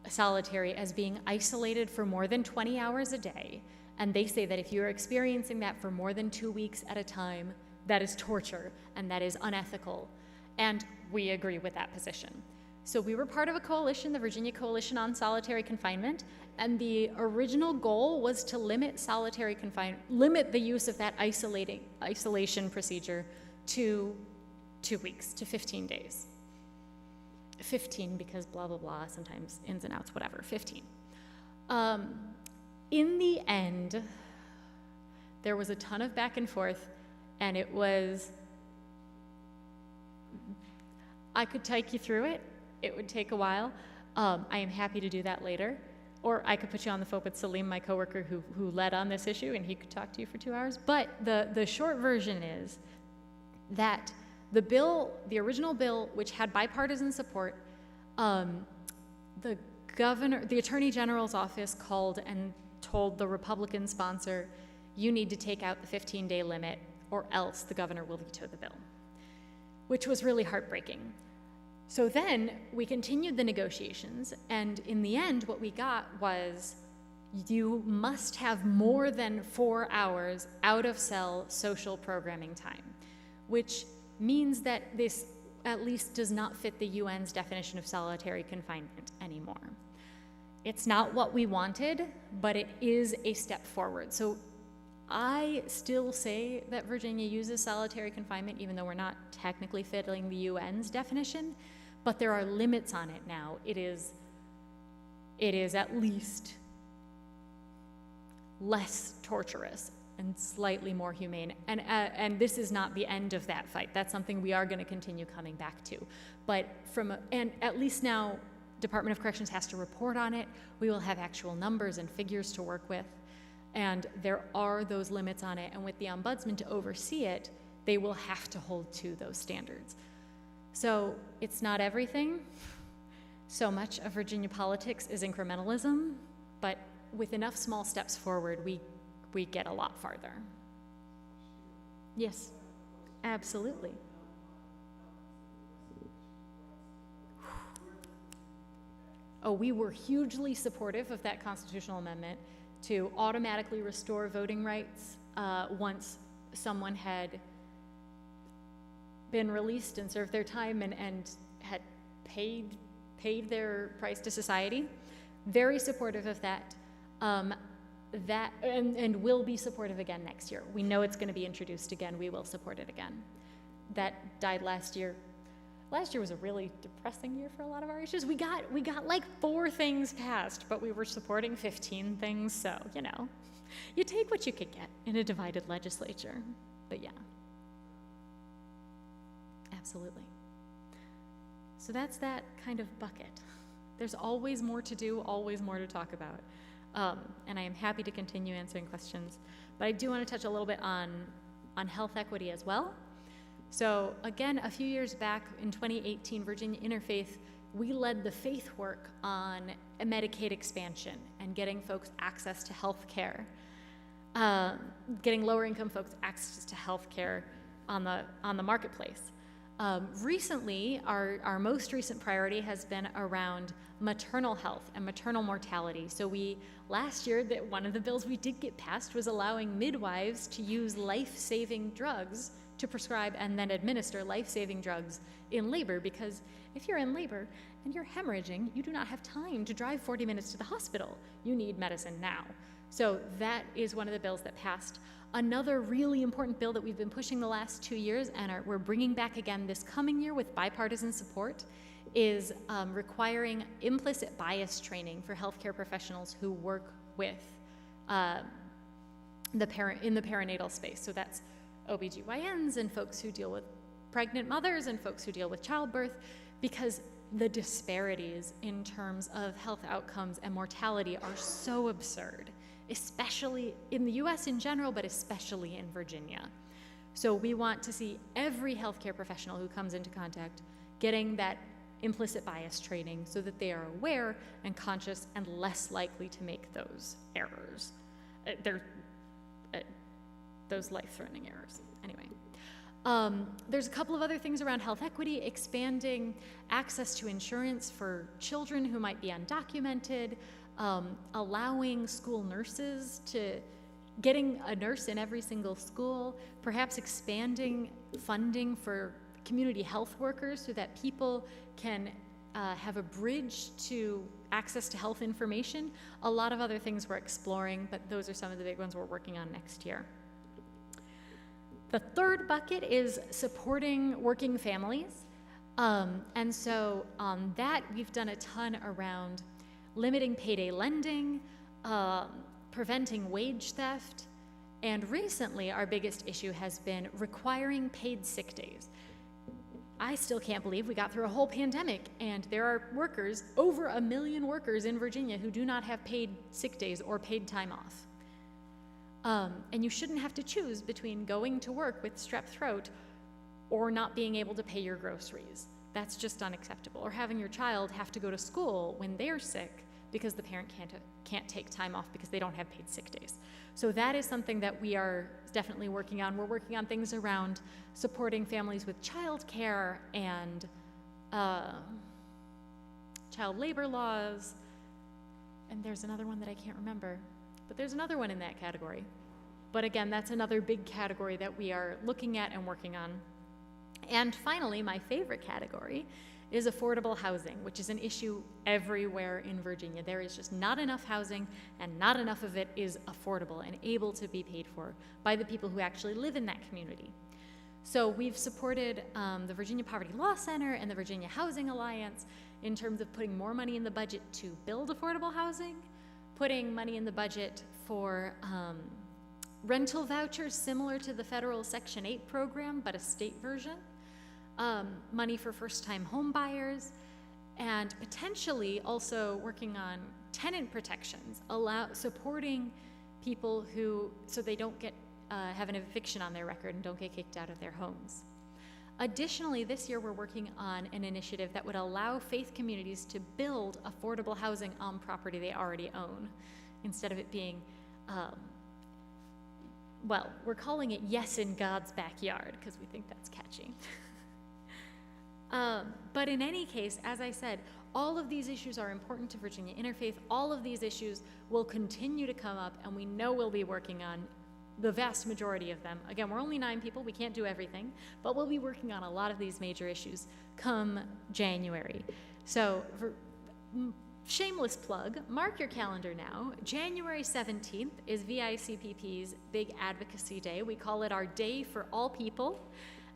[SPEAKER 1] solitary as being isolated for more than 20 hours a day. And they say that if you're experiencing that for more than 2 weeks at a time, that is torture and that is unethical. And we agree with that position. So we were part of a coalition, the Virginia Coalition on Solitary Confinement, and the original goal was to limit limit the use of that isolation procedure to 2 weeks, to 15 days. 15 because blah, blah, blah, sometimes ins and outs, whatever, 15. In the end, there was a ton of back and forth, and it was, I could take you through it. It would take a while. I am happy to do that later. Or I could put you on the phone with Salim, my coworker who led on this issue, and he could talk to you for 2 hours. But the short version is that the original bill, which had bipartisan support, the Attorney General's office called and told the Republican sponsor, you need to take out the 15-day limit or else the governor will veto the bill, which was really heartbreaking. So then we continued the negotiations, and in the end, what we got was you must have more than 4 hours out of cell social programming time, which means that this at least does not fit the UN's definition of solitary confinement anymore. It's not what we wanted, but it is a step forward. So I still say that Virginia uses solitary confinement, even though we're not technically fitting the UN's definition, but there are limits on it now. It is at least less torturous and slightly more humane. And this is not the end of that fight. That's something we are going to continue coming back to. But and at least now, Department of Corrections has to report on it. We will have actual numbers and figures to work with. And there are those limits on it. And with the ombudsman to oversee it, they will have to hold to those standards. So it's not everything. So much of Virginia politics is incrementalism, but with enough small steps forward, we get a lot farther. Yes, absolutely. Oh, we were hugely supportive of that constitutional amendment to automatically restore voting rights once someone had been released and served their time and had paid their price to society. Very supportive of that. And will be supportive again next year. We know it's going to be introduced again. We will support it again. That died last year. Last year was a really depressing year for a lot of our issues. We got like 4 things passed, but we were supporting 15 things. So, you take what you could get in a divided legislature. But yeah, absolutely. So that's that kind of bucket. There's always more to do, always more to talk about. And I am happy to continue answering questions. But I do want to touch a little bit on health equity as well. So again, a few years back in 2018, Virginia Interfaith, we led the faith work on Medicaid expansion and getting folks access to health care. getting lower income folks access to health care on the marketplace. Recently, our most recent priority has been around maternal health and maternal mortality. So last year, one of the bills we did get passed was allowing midwives to use life-saving drugs to prescribe and then administer life-saving drugs in labor, because if you're in labor and you're hemorrhaging, you do not have time to drive 40 minutes to the hospital. You need medicine now. So that is one of the bills that passed. Another really important bill that we've been pushing the last 2 years and we're bringing back again this coming year with bipartisan support is requiring implicit bias training for healthcare professionals who work with in the perinatal space. So that's OBGYNs and folks who deal with pregnant mothers and folks who deal with childbirth, because the disparities in terms of health outcomes and mortality are so absurd, especially in the US in general, but especially in Virginia. So we want to see every healthcare professional who comes into contact getting that implicit bias training so that they are aware and conscious and less likely to make those errors. Those life-threatening errors. Anyway, there's a couple of other things around health equity, expanding access to insurance for children who might be undocumented, allowing school nurses getting a nurse in every single school, perhaps expanding funding for community health workers so that people can have a bridge to access to health information. A lot of other things we're exploring, but those are some of the big ones we're working on next year. The third bucket is supporting working families. And so on that, we've done a ton around limiting payday lending, preventing wage theft, and recently our biggest issue has been requiring paid sick days. I still can't believe we got through a whole pandemic and there are workers, over 1 million workers in Virginia, who do not have paid sick days or paid time off. And you shouldn't have to choose between going to work with strep throat or not being able to pay your groceries. That's just unacceptable. Or having your child have to go to school when they're sick because the parent can't take time off because they don't have paid sick days. So that is something that we are definitely working on. We're working on things around supporting families with childcare and child labor laws. And there's another one that I can't remember. But there's another one in that category. But again, that's another big category that we are looking at and working on. And finally, my favorite category is affordable housing, which is an issue everywhere in Virginia. There is just not enough housing, and not enough of it is affordable and able to be paid for by the people who actually live in that community. So we've supported the Virginia Poverty Law Center and the Virginia Housing Alliance in terms of putting more money in the budget to build affordable housing, putting money in the budget for rental vouchers similar to the federal Section 8 program, but a state version, money for first-time home buyers, and potentially also working on tenant protections, supporting people so they don't have an eviction on their record and don't get kicked out of their homes. Additionally, this year we're working on an initiative that would allow faith communities to build affordable housing on property they already own, instead of it being, we're calling it Yes in God's Backyard because we think that's catchy. But in any case, as I said, all of these issues are important to Virginia Interfaith. All of these issues will continue to come up, and we know we'll be working on the vast majority of them. Again, we're only 9 people, we can't do everything, but we'll be working on a lot of these major issues come January. So, shameless plug, mark your calendar now. January 17th is VICPP's Big Advocacy Day. We call it our Day for All People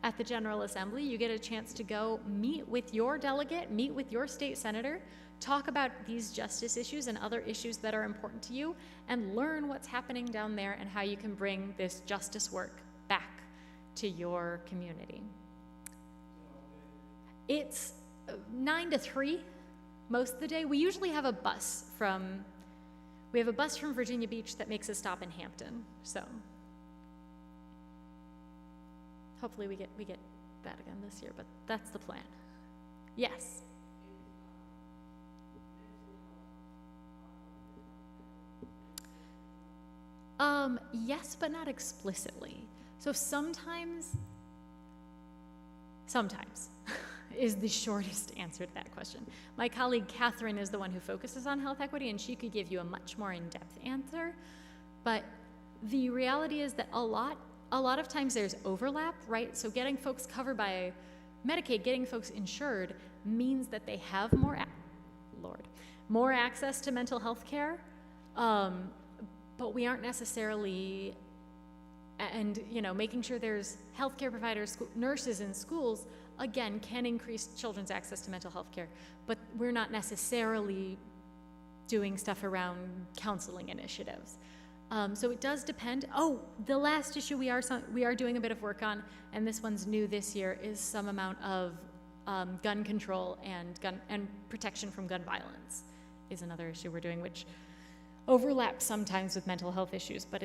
[SPEAKER 1] at the General Assembly. You get a chance to go meet with your delegate, meet with your state senator, talk about these justice issues and other issues that are important to you, and learn what's happening down there and how you can bring this justice work back to your community. It's 9 to 3 most of the day. We usually have a bus from Virginia Beach that makes a stop in Hampton, so hopefully we get that again this year, but that's the plan. Yes. Yes, but not explicitly. So sometimes is the shortest answer to that question. My colleague Catherine is the one who focuses on health equity, and she could give you a much more in-depth answer. But the reality is that a lot of times there's overlap, right? So getting folks covered by Medicaid, getting folks insured, means that they have more access to mental health care, but we aren't necessarily, and making sure there's healthcare providers, nurses in schools, again, can increase children's access to mental health care, but we're not necessarily doing stuff around counseling initiatives. So it does depend. Oh, the last issue we are doing a bit of work on, and this one's new this year, is some amount of gun control and protection from gun violence is another issue we're doing, which overlaps sometimes with mental health issues, but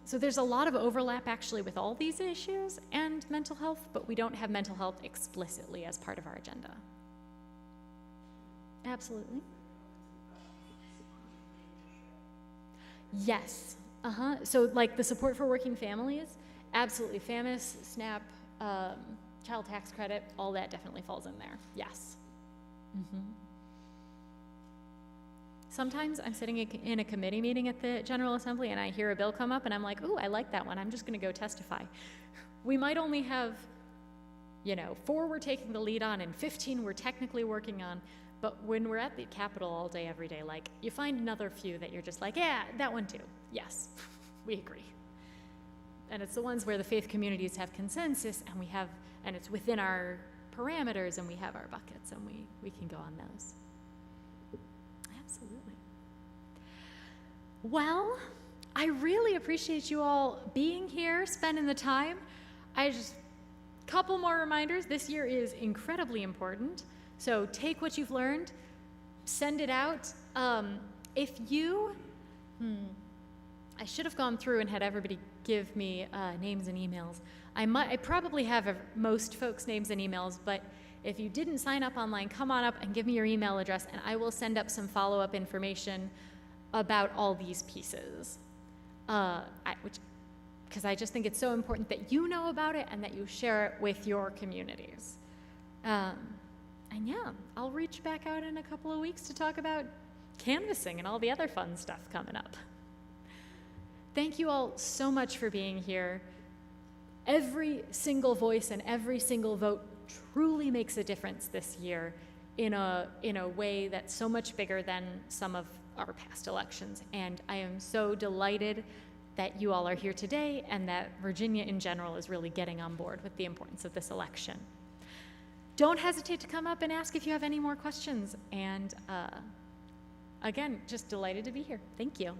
[SPEAKER 1] so there's a lot of overlap actually with all these issues and mental health, but we don't have mental health explicitly as part of our agenda. Absolutely. Yes. So like the support for working families, absolutely. FAMIS, SNAP, child tax credit, all that definitely falls in there. Yes. Sometimes I'm sitting in a committee meeting at the General Assembly and I hear a bill come up and I'm like, ooh, I like that one. I'm just going to go testify. We might only have, 4 we're taking the lead on and 15 we're technically working on. But when we're at the Capitol all day, every day, like, you find another few that you're just like, yeah, that one too. Yes, we agree. And it's the ones where the faith communities have consensus and it's within our parameters and we have our buckets and we can go on those. Absolutely. Well, I really appreciate you all being here, spending the time. Couple more reminders. This year is incredibly important. So take what you've learned, send it out. If you, I should have gone through and had everybody give me names and emails. I probably have most folks' names and emails, but if you didn't sign up online, come on up and give me your email address, and I will send up some follow-up information about all these pieces. Because I just think it's so important that you know about it and that you share it with your communities. And yeah, I'll reach back out in a couple of weeks to talk about canvassing and all the other fun stuff coming up. Thank you all so much for being here. Every single voice and every single vote truly makes a difference this year in a way that's so much bigger than some of our past elections. And I am so delighted that you all are here today and that Virginia in general is really getting on board with the importance of this election. Don't hesitate to come up and ask if you have any more questions. And again, just delighted to be here. Thank you.